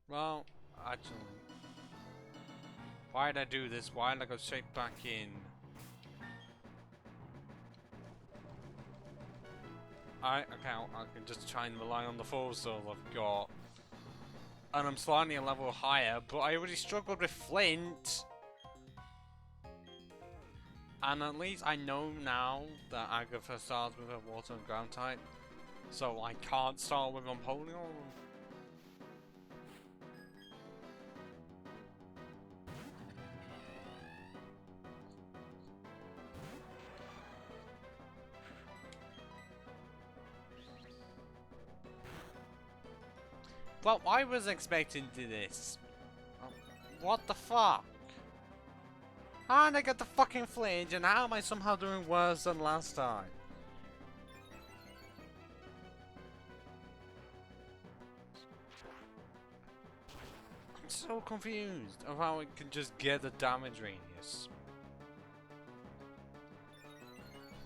Well, actually, why did I do this? Why did I go straight back in? I can just try and rely on the 4 souls I've got. And I'm slightly a level higher, but I already struggled with Flint. And at least I know now that Agatha starts with a water and ground type. So I can't start with Empoleon. Well, I was expecting to this. What the fuck? How did I get the fucking flinch and how am I somehow doing worse than last time? I'm so confused of how it can just get the damage radius.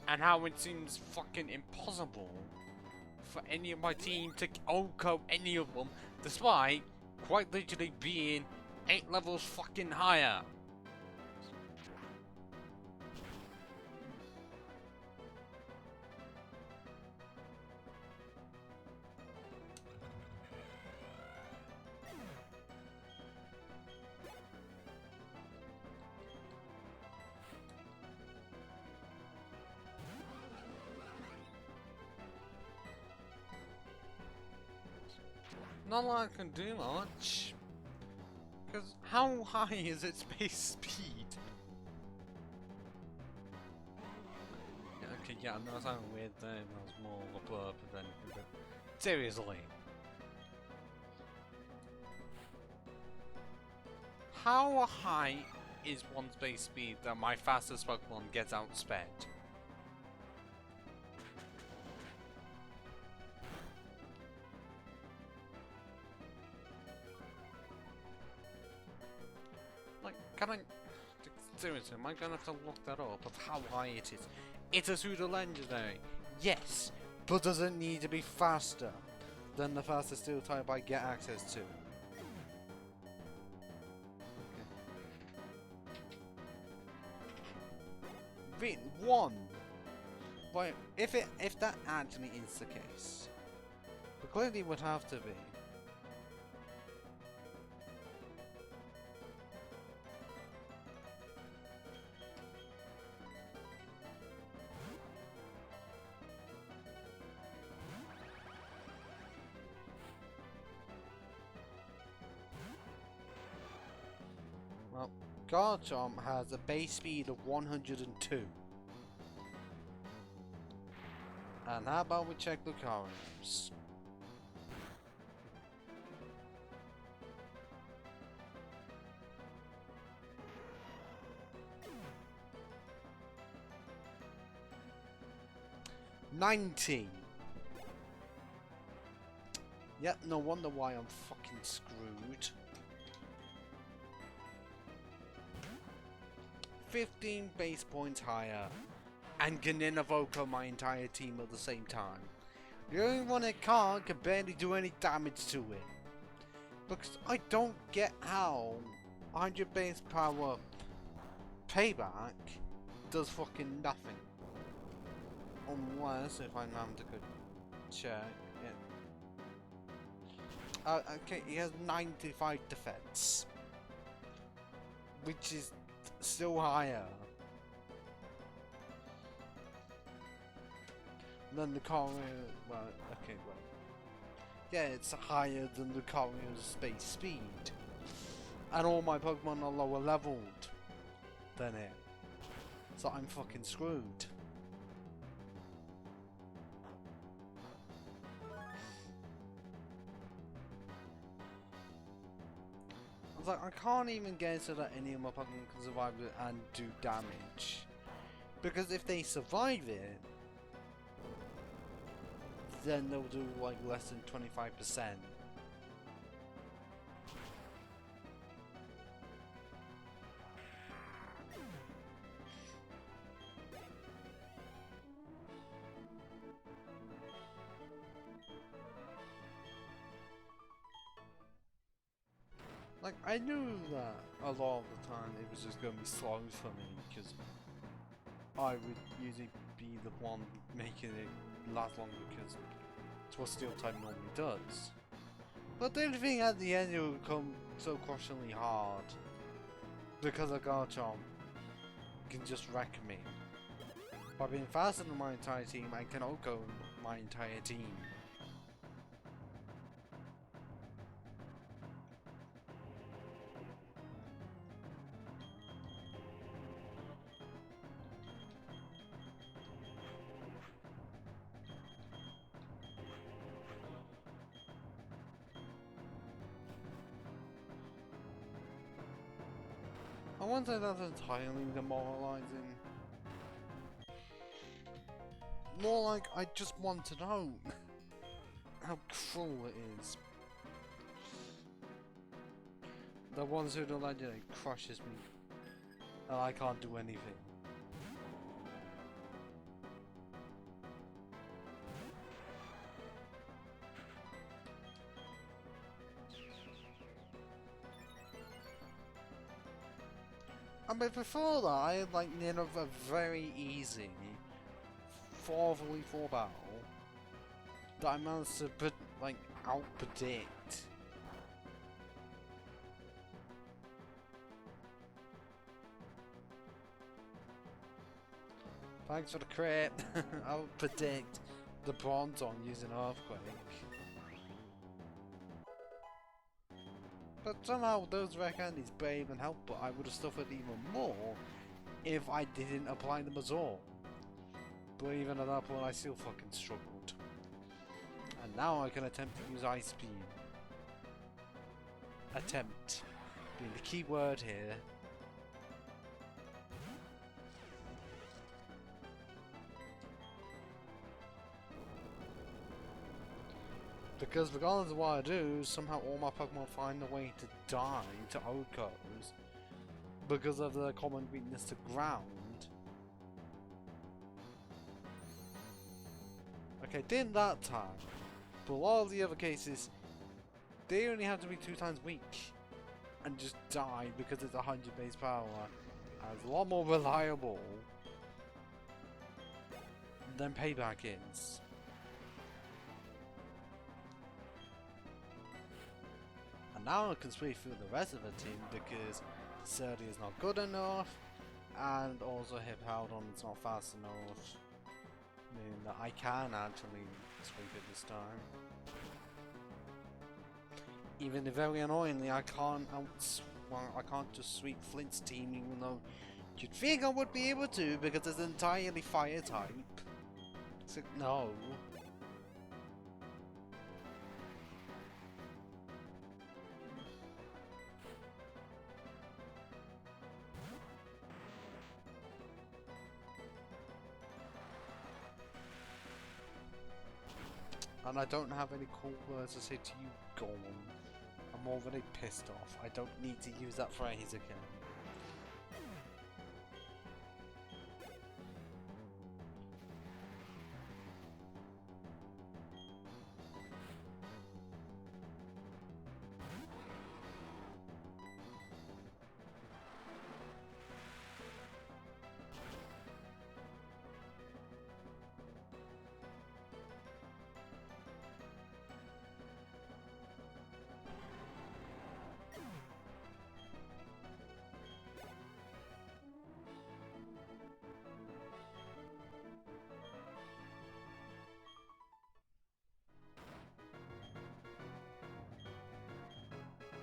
And how it seems fucking impossible for any of my team to OHKO any of them, despite quite literally being 8 levels fucking higher. Not like I can do much. Because how high is its base speed? Yeah, okay, yeah, I know it sounded weird then. That was more of a blurb than anything, but seriously. How high is one's base speed that my fastest Pokemon gets outsped? Can I... Seriously, am I gonna have to look that up of how high it is? It's a pseudo-legendary, yes, but does it need to be faster than the fastest steel type I get access to? Okay. One! Right, if that actually is the case, but clearly it would have to be. Well, Garchomp has a base speed of 102. And how about we check Lucario's? $90. Yep, no wonder why I'm fucking screwed. 15 base points higher, and can invoke my entire team at the same time. The only one that can't can barely do any damage to it. Because I don't get how 100 base power payback does fucking nothing. Unless if I'm having to go check it. Okay, he has 95 defense, which is still higher than the Courier. Well, okay, well, yeah, it's higher than the Courier's space speed, and all my Pokemon are lower leveled than it, so I'm fucking screwed. I was like, I can't even get so that any of my Pokemon can survive it and do damage. Because if they survive it, then they'll do like less than 25%. Like, I knew that a lot of the time it was just going to be slow for me, because I would usually be the one making it last longer, because it's what Steel type normally does. But the only thing at the end, it will come so crushingly hard, because a Garchomp can just wreck me. By being faster than my entire team, I can outgo my entire team. I won't say that's entirely demoralizing. More like I just want to know how cruel it is. The ones who don't like it crushes me, and I can't do anything. I mean, before that, I had like a very easy 4v4 battle that I managed to out predict. Thanks for the crit. I'll predict the Bronzong using Earthquake. But somehow those reckon he's brave and helpful. I would have suffered even more if I didn't apply them at all. But even at that point I still fucking struggled. And now I can attempt to use Ice Beam. Attempt being the key word here. Because regardless of what I do, somehow all my Pokemon find a way to die to Okos because of their common weakness to ground. Okay, didn't that time, but a lot of the other cases, they only have to be 2 times weak and just die because it's 100 base power. And it's a lot more reliable than Payback is. And now I can sway through the rest of the team because Surdy is not good enough, and also Hippowdon is not fast enough. Meaning that I can actually sweep it this time. Even if very annoyingly, I can't just sweep Flint's team, even though you'd think I would be able to because it's entirely fire type. So no. and I don't have any cool words to say to you, Gone. I'm already pissed off. I don't need to use that phrase again.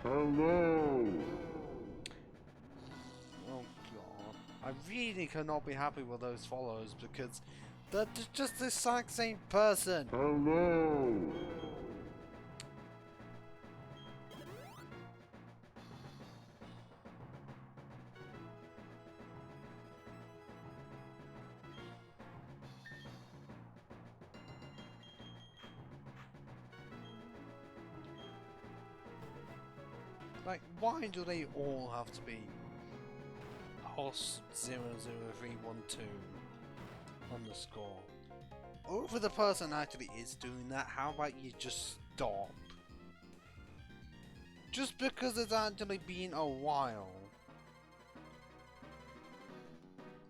Hello! Oh god. I really cannot be happy with those follows because they're just the exact same person. Hello! Like, why do they all have to be Hoss 00312 on the score? Or if the person actually is doing that, how about you just stop? Just because it's actually been a while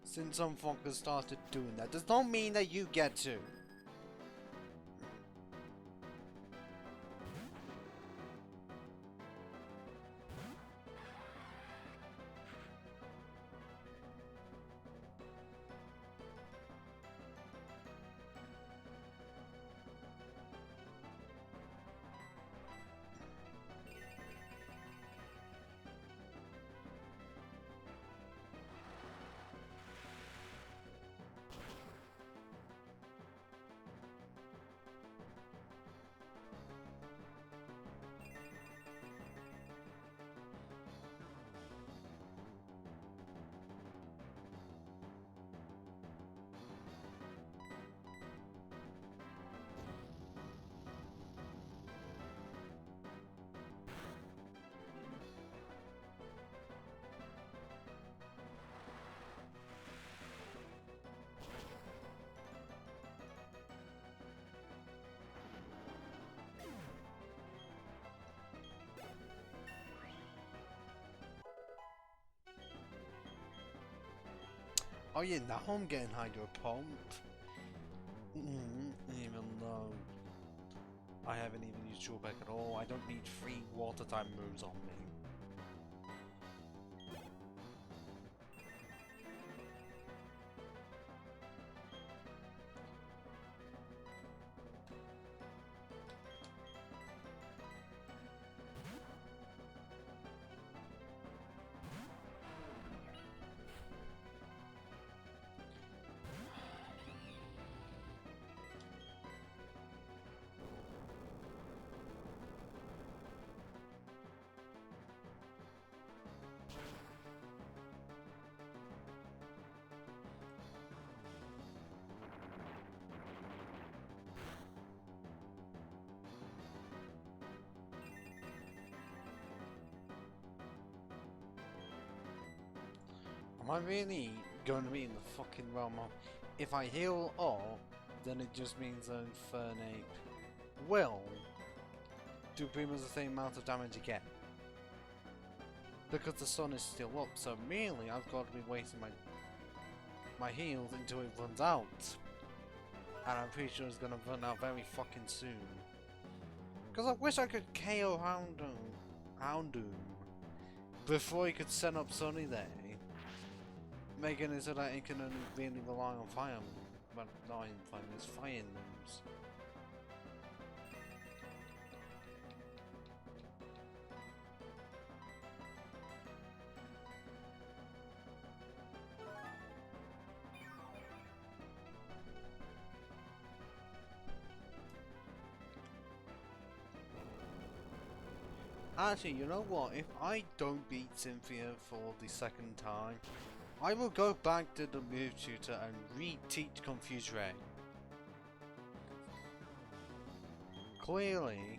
since some fuckers started doing that does not mean that you get to. Oh yeah, now I'm getting hydro pumped. Even though I haven't even used drawback at all, I don't need 3 water type moves on me. Am I really going to be in the fucking realm of, if I heal up, then it just means that Infernate will do pretty much the same amount of damage again? Because the sun is still up, so merely I've got to be wasting my heals until it runs out. And I'm pretty sure it's gonna run out very fucking soon. Because I wish I could KO Houndoom before he could set up Sunny there. Making it so that it can only really rely on fire, well, not in fire, it's fire moves. Actually, you know what? If I don't beat Cynthia for the second time, I will go back to the move tutor and reteach Confuse Ray. clearly,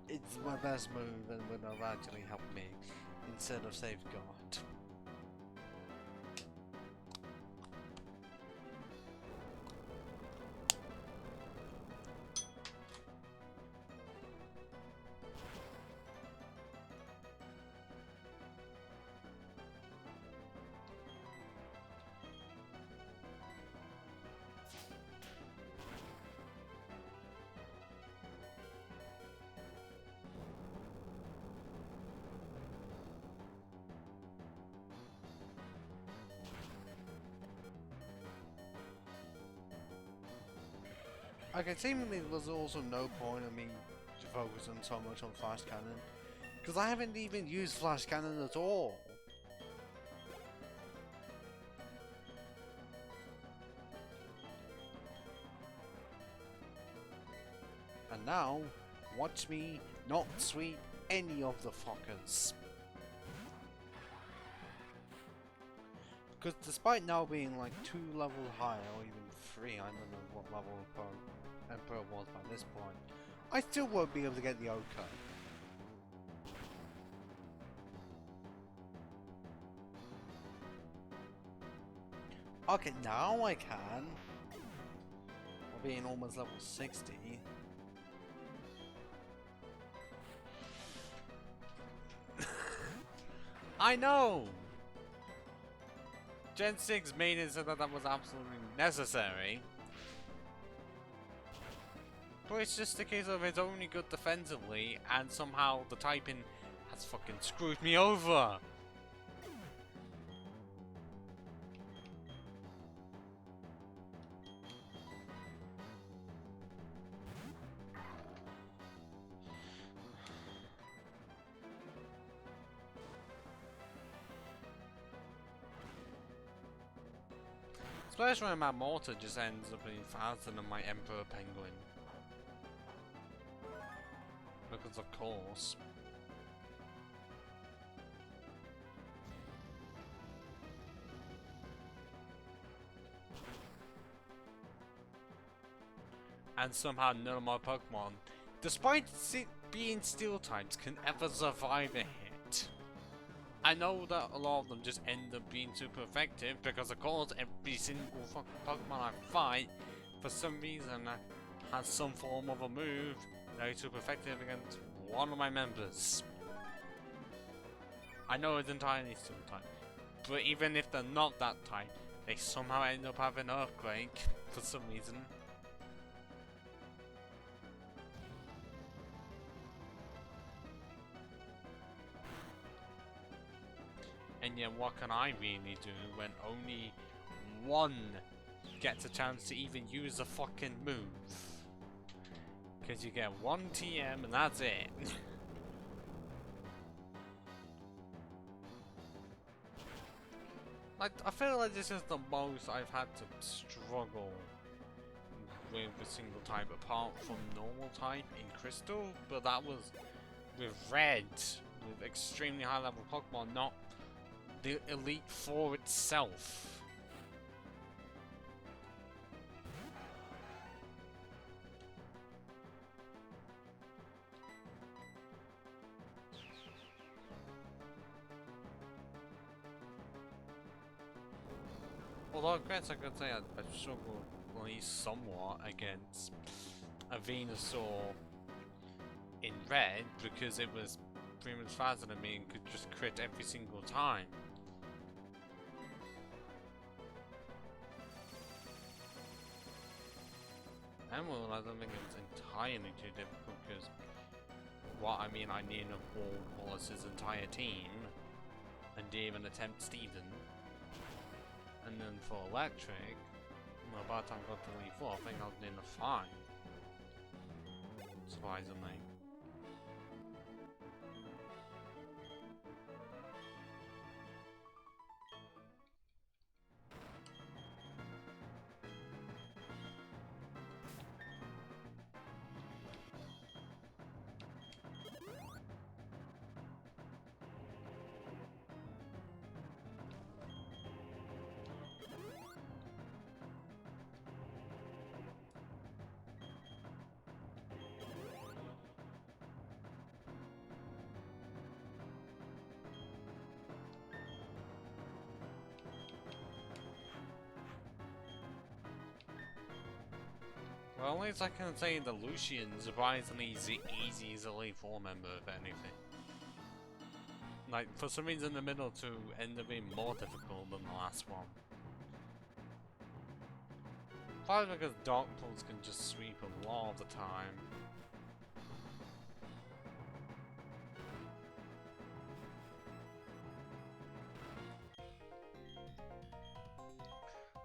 it's my best move and would have actually helped me instead of Safeguard. Okay, seemingly there's also no point in me focusing so much on Flash Cannon, because I haven't even used Flash Cannon at all. And now, watch me not sweep any of the fuckers. Because despite now being like 2 levels higher, or even 3, I don't know what level Emperor was by this point, I still won't be able to get the Oko. Okay, now I can. Or being almost level 60. I know! Gen 6 made it so that was absolutely necessary. But it's just a case of it's only good defensively, and somehow the typing has fucking screwed me over. Especially when my mortar just ends up being faster than my Emperor Penguin. Because of course. And somehow none of my Pokemon, despite being steel types, can ever survive a hit. I know that a lot of them just end up being super effective because of course every single fucking Pokemon I fight for some reason has some form of a move that is super effective against one of my members. I know it's entirely steel type, but even if they're not that type, they somehow end up having Earthquake for some reason. And yet what can I really do when only one gets a chance to even use a fucking move? Because you get 1 TM and that's it. Like, I feel like this is the most I've had to struggle with a single type apart from normal type in Crystal, but that was with Red, with extremely high level Pokemon, not the Elite Four itself. Although I guess I could say I struggled at least somewhat against a Venusaur in Red because it was pretty much faster than me and could just crit every single time. Emerald, I don't think it's entirely too difficult because I need to board Wallace's entire team and didn't even attempt Steven. And then for Electric, well, by the time I got to Elite 4, I think I was in the 5. Surprisingly. Well, at least I can say the Lucian's surprisingly easy as a Elite 4 member, if anything. Like, for some reason the middle two end up being more difficult than the last one. Probably because Dark Pulse can just sweep a lot of the time.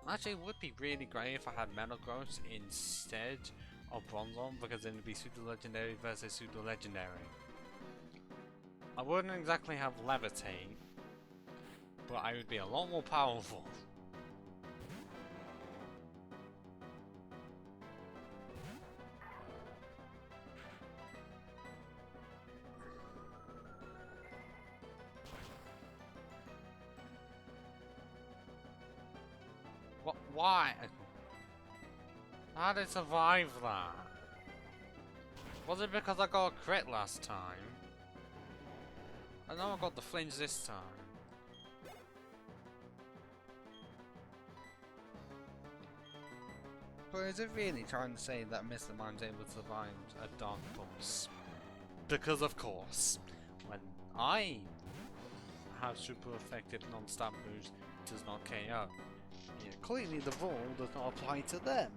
Actually, it would be really great if I had Metal Growth instead of Bronzong, because then it'd be Pseudo Legendary versus Pseudo Legendary. I wouldn't exactly have Levitate, but I would be a lot more powerful. What? Why? How did I survive that? Was it because I got a crit last time? I know I got the flinch this time. But is it really trying to say that Mr. Mime's able to survive a Dark Pulse? Because of course, when I have super effective non-stab moves, it does not KO. Yeah, clearly the rule does not apply to them.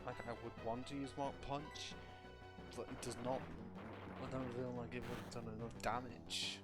Like, I would want to use Mark Punch, but it does not. I don't feel like it would have done enough damage.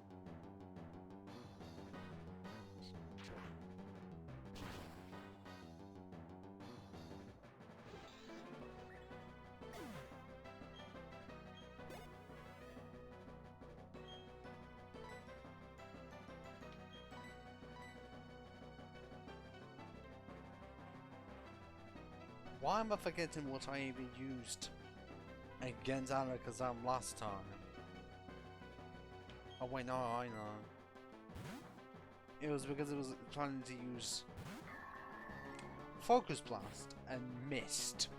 Why am I forgetting what I even used against Alakazam last time? Oh wait, no, I know. It was because it was planning to use Focus Blast and missed.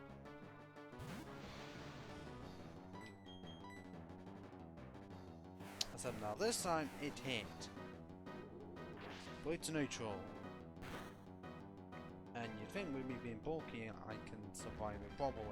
I said now this time it hit. But it's neutral. And you'd think with me being bulky, I can survive it probably.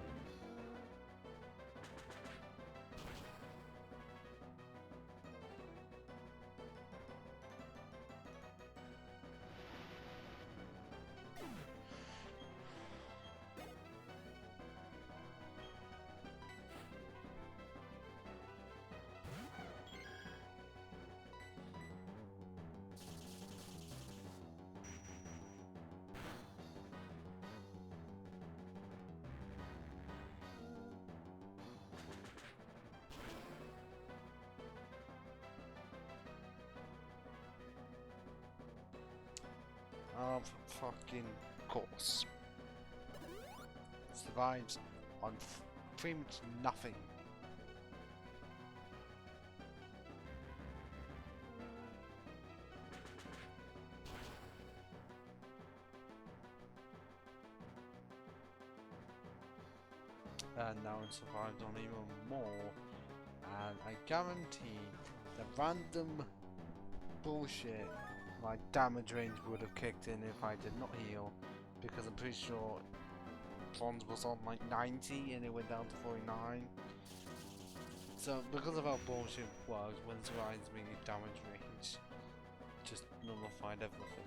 Of fucking course. Survives on pretty much nothing. And now it survived on even more. And I guarantee the random bullshit my damage range would have kicked in if I did not heal, because I'm pretty sure Bronze was on like 90 and it went down to 49. So because of how bullshit was, when it survives me damage range, just nullified everything.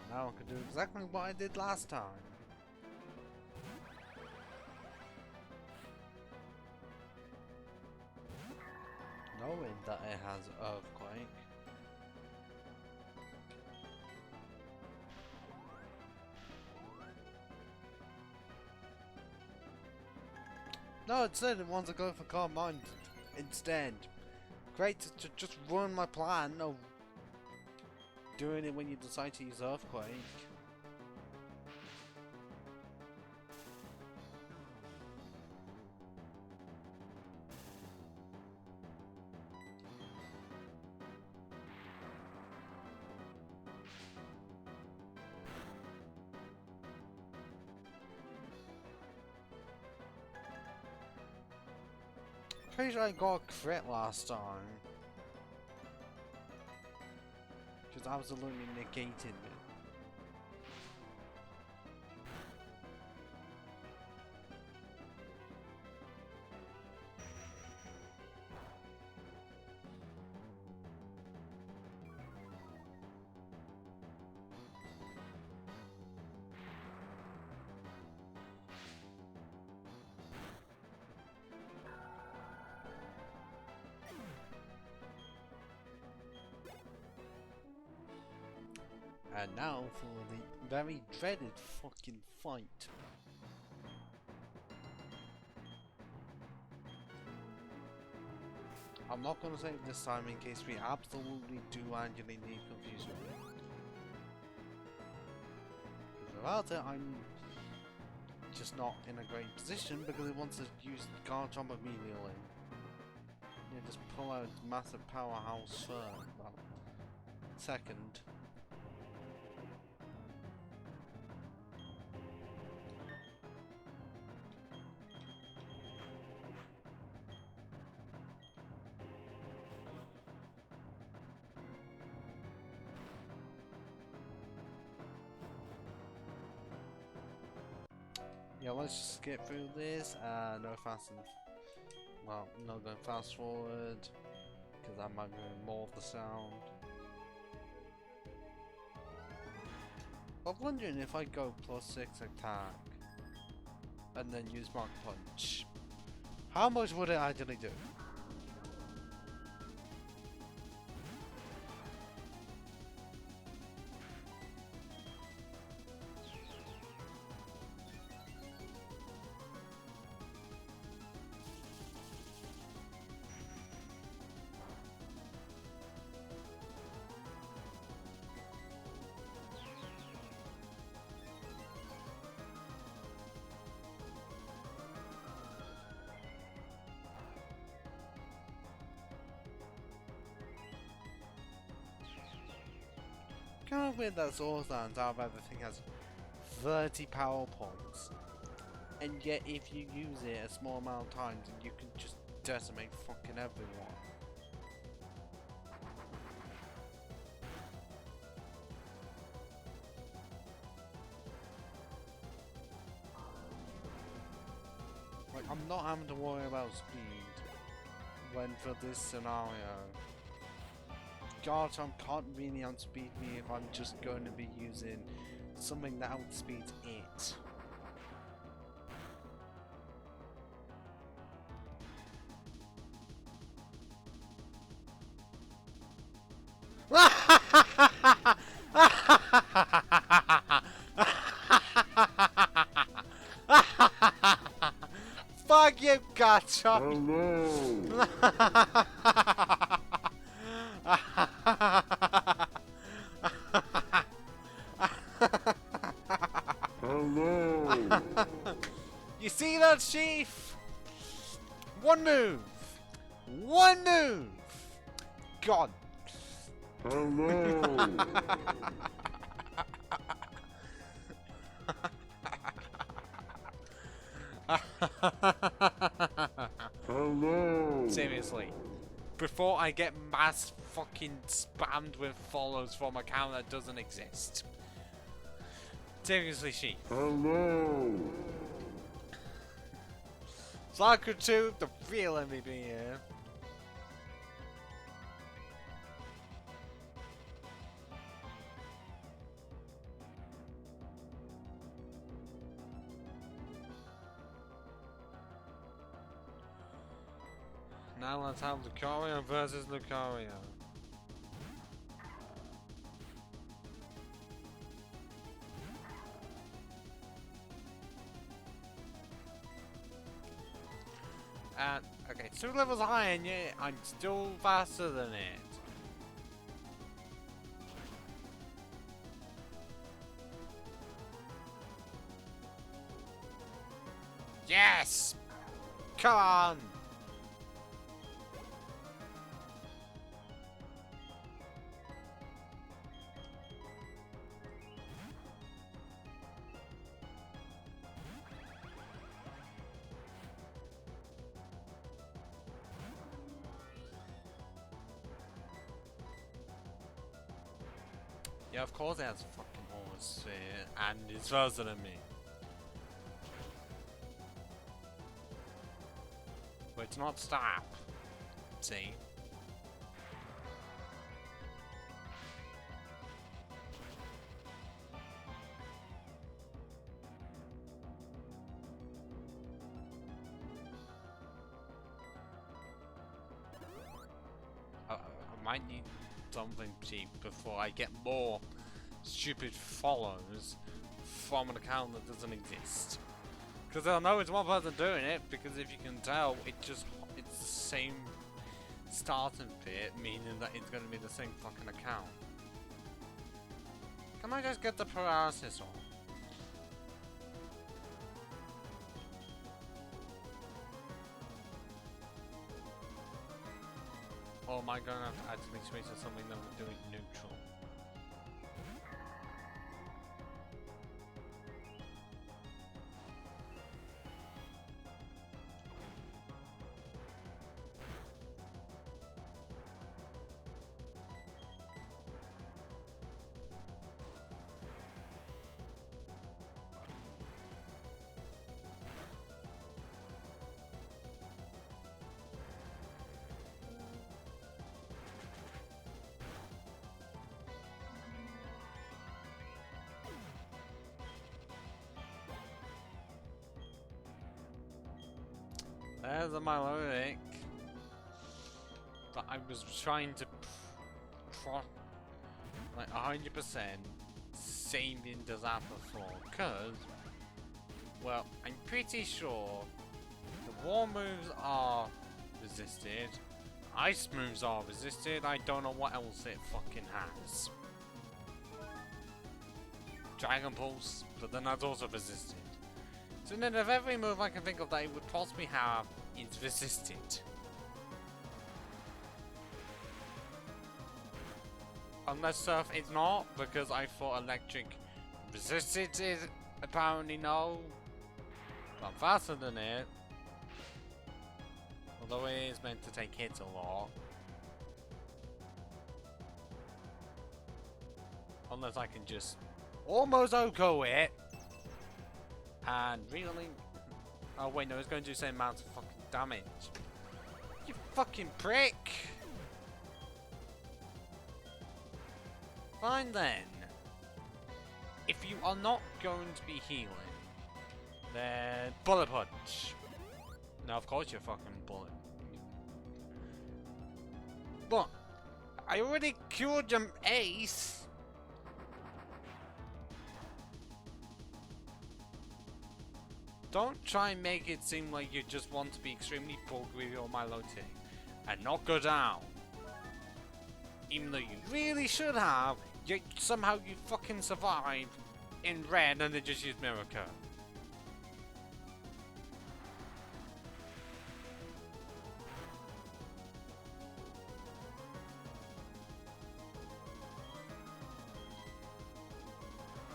Now I can do exactly what I did last time. Knowing that it has Earthquake. No, instead it wants to go for Calm Mind instead. Great to just ruin my plan of doing it when you decide to use Earthquake. Pretty sure I got a crit last time. Just absolutely negated it. And now for the very dreaded fucking fight. I'm not gonna say it this time in case we absolutely do actually need confusion. Because without it, I'm just not in a great position because it wants to use Garchomp immediately. Yeah, just pull out massive powerhouse first. Well, second. Yeah, let's just get through this. No fast and well, no going fast forward because I might go more of the sound. I'm wondering if I go +6 attack and then use Mark Punch, how much would it actually do? Kind of weird that Zordan's out of everything has 30 power points, and yet if you use it a small amount of times, you can just decimate fucking everyone. Like, I'm not having to worry about speed when for this scenario. Garchomp can't really outspeed me if I'm just going to be using something that outspeeds it. Fuck you, Garchomp! Hello. Hello. You see that, Chief? One move! One move! God! Hello. Hello. Seriously. Before I get mass fucking spammed with follows from a account that doesn't exist. Seriously, Chief. Hello. Soccer 2, the real MVP here. Now let's have Lucario versus Lucario. and okay, 2 levels higher, and yet I'm still faster than it. Yes! Come on! Yeah, of course it has a fucking horse, and it's faster than me. But it's not stop. See? I might need something cheap before I get more stupid follows from an account that doesn't exist. Because they'll know it's one person doing it, because if you can tell, it's the same starting bit, meaning that it's going to be the same fucking account. Can I just get the paralysis on? Or am I going to have to actually switch to something that would do it neutral? There's a melodic. But I was trying to like 100% saving disaster for, because, well, I'm pretty sure the war moves are resisted, ice moves are resisted, I don't know what else it fucking has. Dragon Pulse, but then that's also resisted. So then of every move I can think of that it would possibly have, it's resisted. Unless Surf is not, because I thought electric resisted is apparently no. But I'm faster than it. Although it is meant to take hits a lot. Unless I can just almost OHKO it. And really... Oh wait, no, it's going to do the same amount of fucking damage. You fucking prick! Fine then. If you are not going to be healing, then Bullet Punch. Now of course you're fucking bullet. But I already cured your ace. Don't try and make it seem like you just want to be extremely bulky with your Milotic and not go down. Even though you really should have, yet somehow you fucking survived in red and they just used Miracle.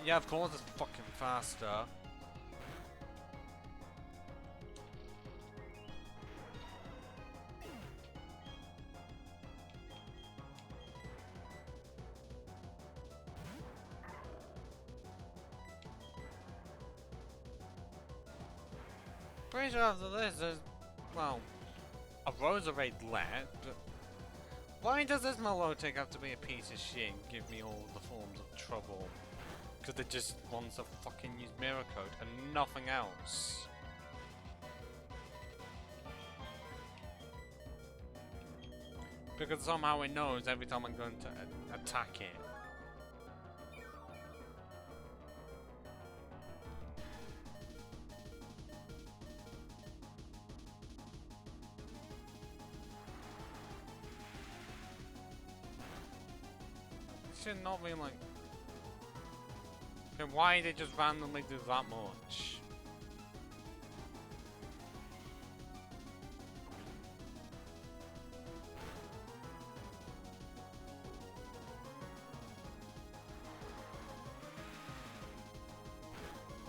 Yeah, of course it's fucking faster. Pretty sure after this there's, well, a Rosa Raid left, but why does this Milotic have to be a piece of shit and give me all the forms of trouble? Because it just wants to fucking use Mirror Code and nothing else. Because somehow it knows every time I'm going to attack it. should not be like... Okay, why did they just randomly do that much?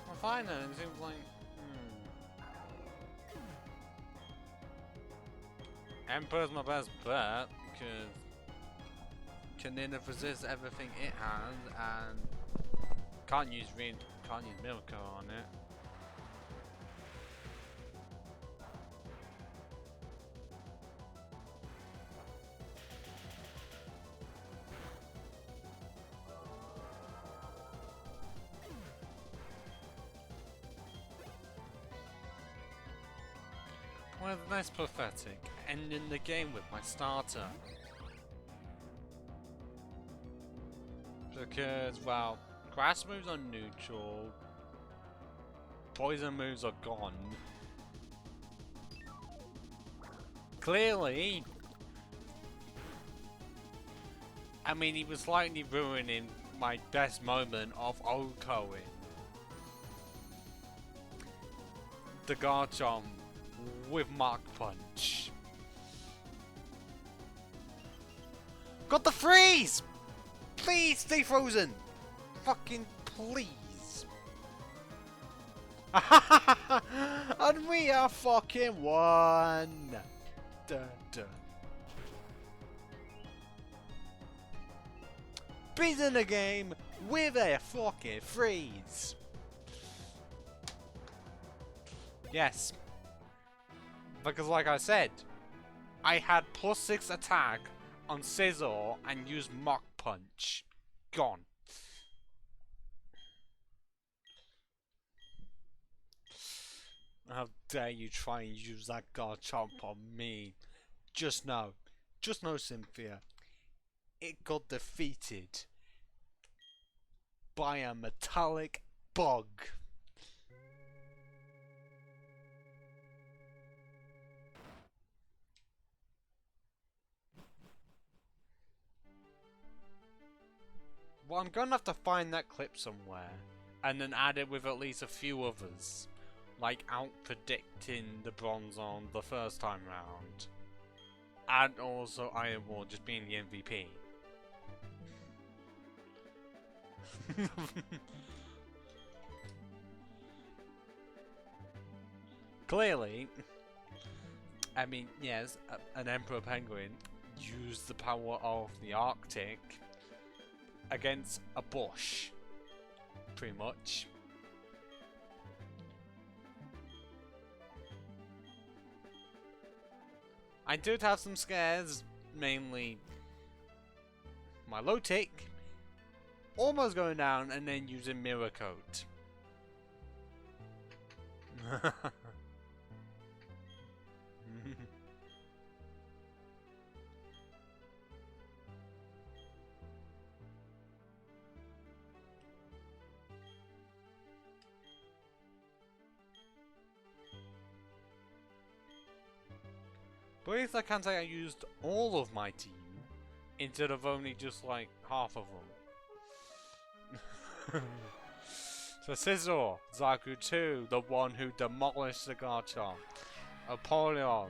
Well, fine then, it seems like... Emperor's my best bet, because... Can resist everything it has, and... Can't use Miracle on it. Well, that's pathetic. Ending the game with my starter. Because, well, grass moves are neutral. Poison moves are gone. Clearly, I mean, he was slightly ruining my best moment of Okoing. The Garchomp with Mark Punch. Got the freeze! Please stay frozen! Fucking please! And we are fucking won! Dun, dun. Beating the game with a fucking freeze! Yes. Because like I said, I had +6 attack on Scizor and used Mach Punch. Gone. How dare you try and use that Garchomp on me. Just know, Cynthia, it got defeated by a metallic bug. Well, I'm gonna have to find that clip somewhere and then add it with at least a few others. Like out predicting the Bronzong the first time round. And also Iron War just being the MVP. Clearly, I mean, yes, an Emperor Penguin used the power of the Arctic against a bush, pretty much. I did have some scares, mainly my low tick, almost going down, and then using Mirror Coat. But at least I can say I used all of my team instead of only just like half of them. So Scizor, Zaku 2, the one who demolished the Garchomp. Apollyon,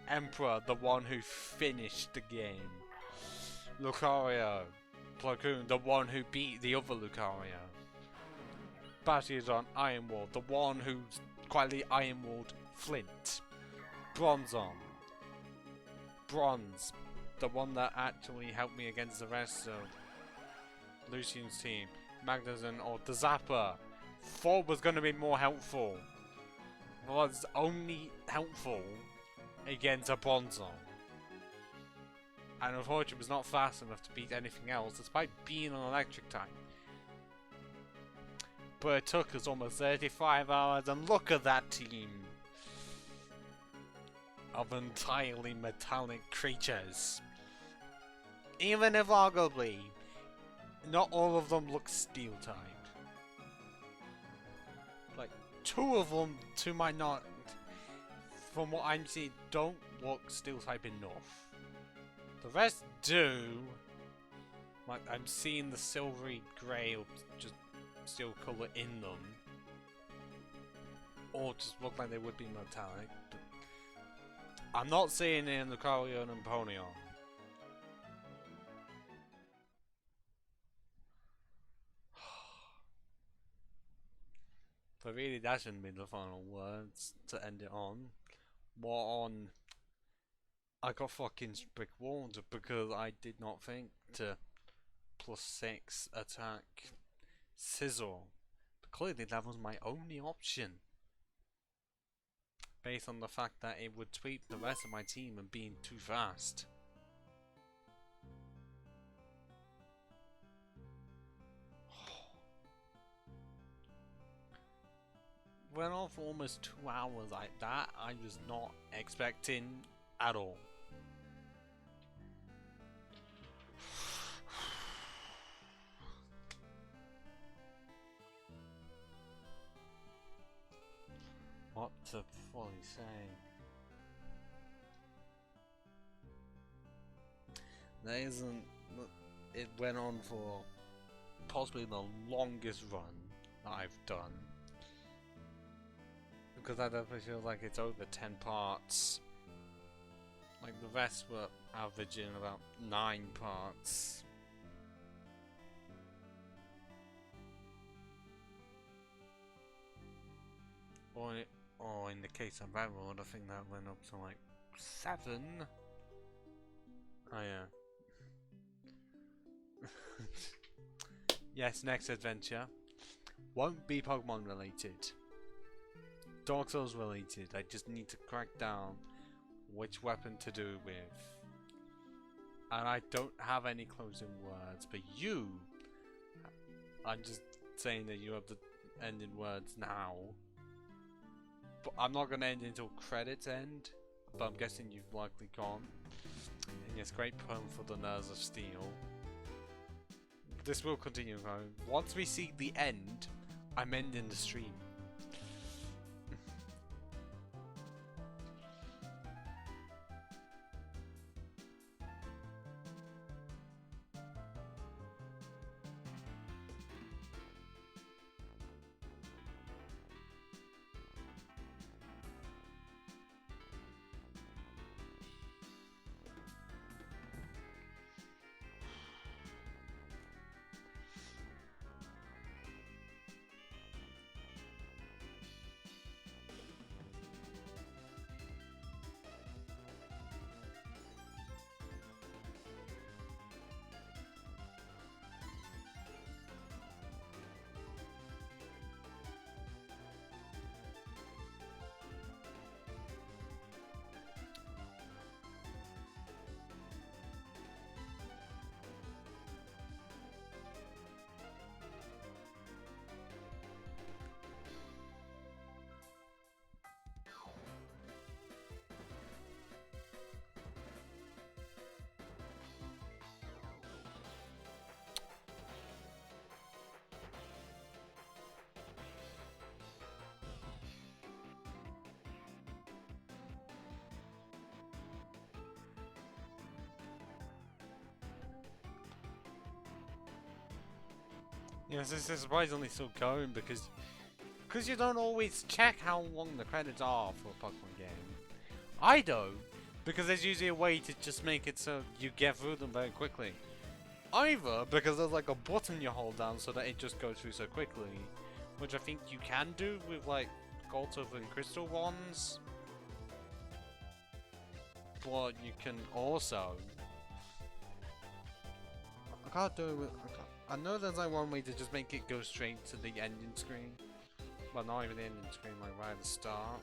Emperor, the one who finished the game. Lucario, Plagoon, the one who beat the other Lucario. Bastiodon, Iron Wall, the one who quietly Iron Walled Flint. Bronzong, Bronze, the one that actually helped me against the rest of Lucian's team. Magnuson or the Zapper. Thought was going to be more helpful. Was only helpful against a Bronzong. And unfortunately was not fast enough to beat anything else despite being an electric type. But it took us almost 35 hours and look at that team of entirely metallic creatures. Even if arguably not all of them look steel type. Like 2 of them, to my not, from what I'm seeing, don't look steel type enough. The rest do. Like, I'm seeing the silvery grey or just steel colour in them. Or just look like they would be metallic. But I'm not seeing it in the Carrion and Ponion. But really, that shouldn't be the final words to end it on. More on, I got fucking brick walled because I did not think to +6 attack Sizzle. But clearly that was my only option. Based on the fact that it would sweep the rest of my team and being too fast. Went on for almost 2 hours like that. I was not expecting at all. What to fully say? There isn't. It went on for possibly the longest run that I've done. Because I definitely feel like it's over 10 parts. Like the rest were averaging about 9 parts. Or in the case of that world, I think that went up to like 7. Oh yeah. Yes, next adventure won't be Pokemon related. Dark Souls related. I just need to crack down which weapon to do with. And I don't have any closing words, but you, I'm just saying that you have the ending words now. But I'm not going to end until credits end, but I'm guessing you've likely gone. And yes, great poem for the Nerves of Steel. This will continue going. Once we see the end, I'm ending the stream. Yes, this is surprisingly still going because you don't always check how long the credits are for a Pokemon game. I don't, because there's usually a way to just make it so you get through them very quickly. Either because there's like a button you hold down so that it just goes through so quickly, which I think you can do with like Gold, Silver and Crystal ones. But you can also... I can't do it with... I know there's like one way to just make it go straight to the ending screen. But not even the ending screen, like right at the start.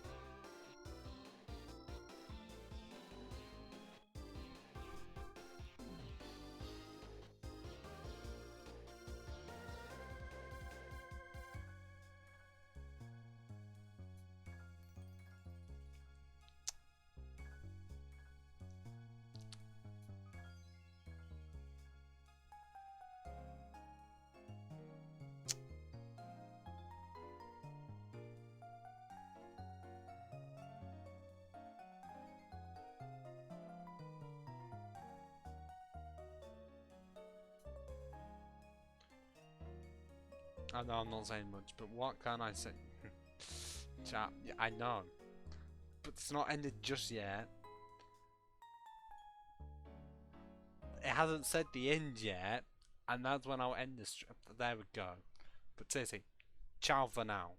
I know I'm not saying much, but what can I say? Chat, yeah, I know. But it's not ended just yet. It hasn't said the end yet, and that's when I'll end this strip. There we go. But seriously, ciao for now.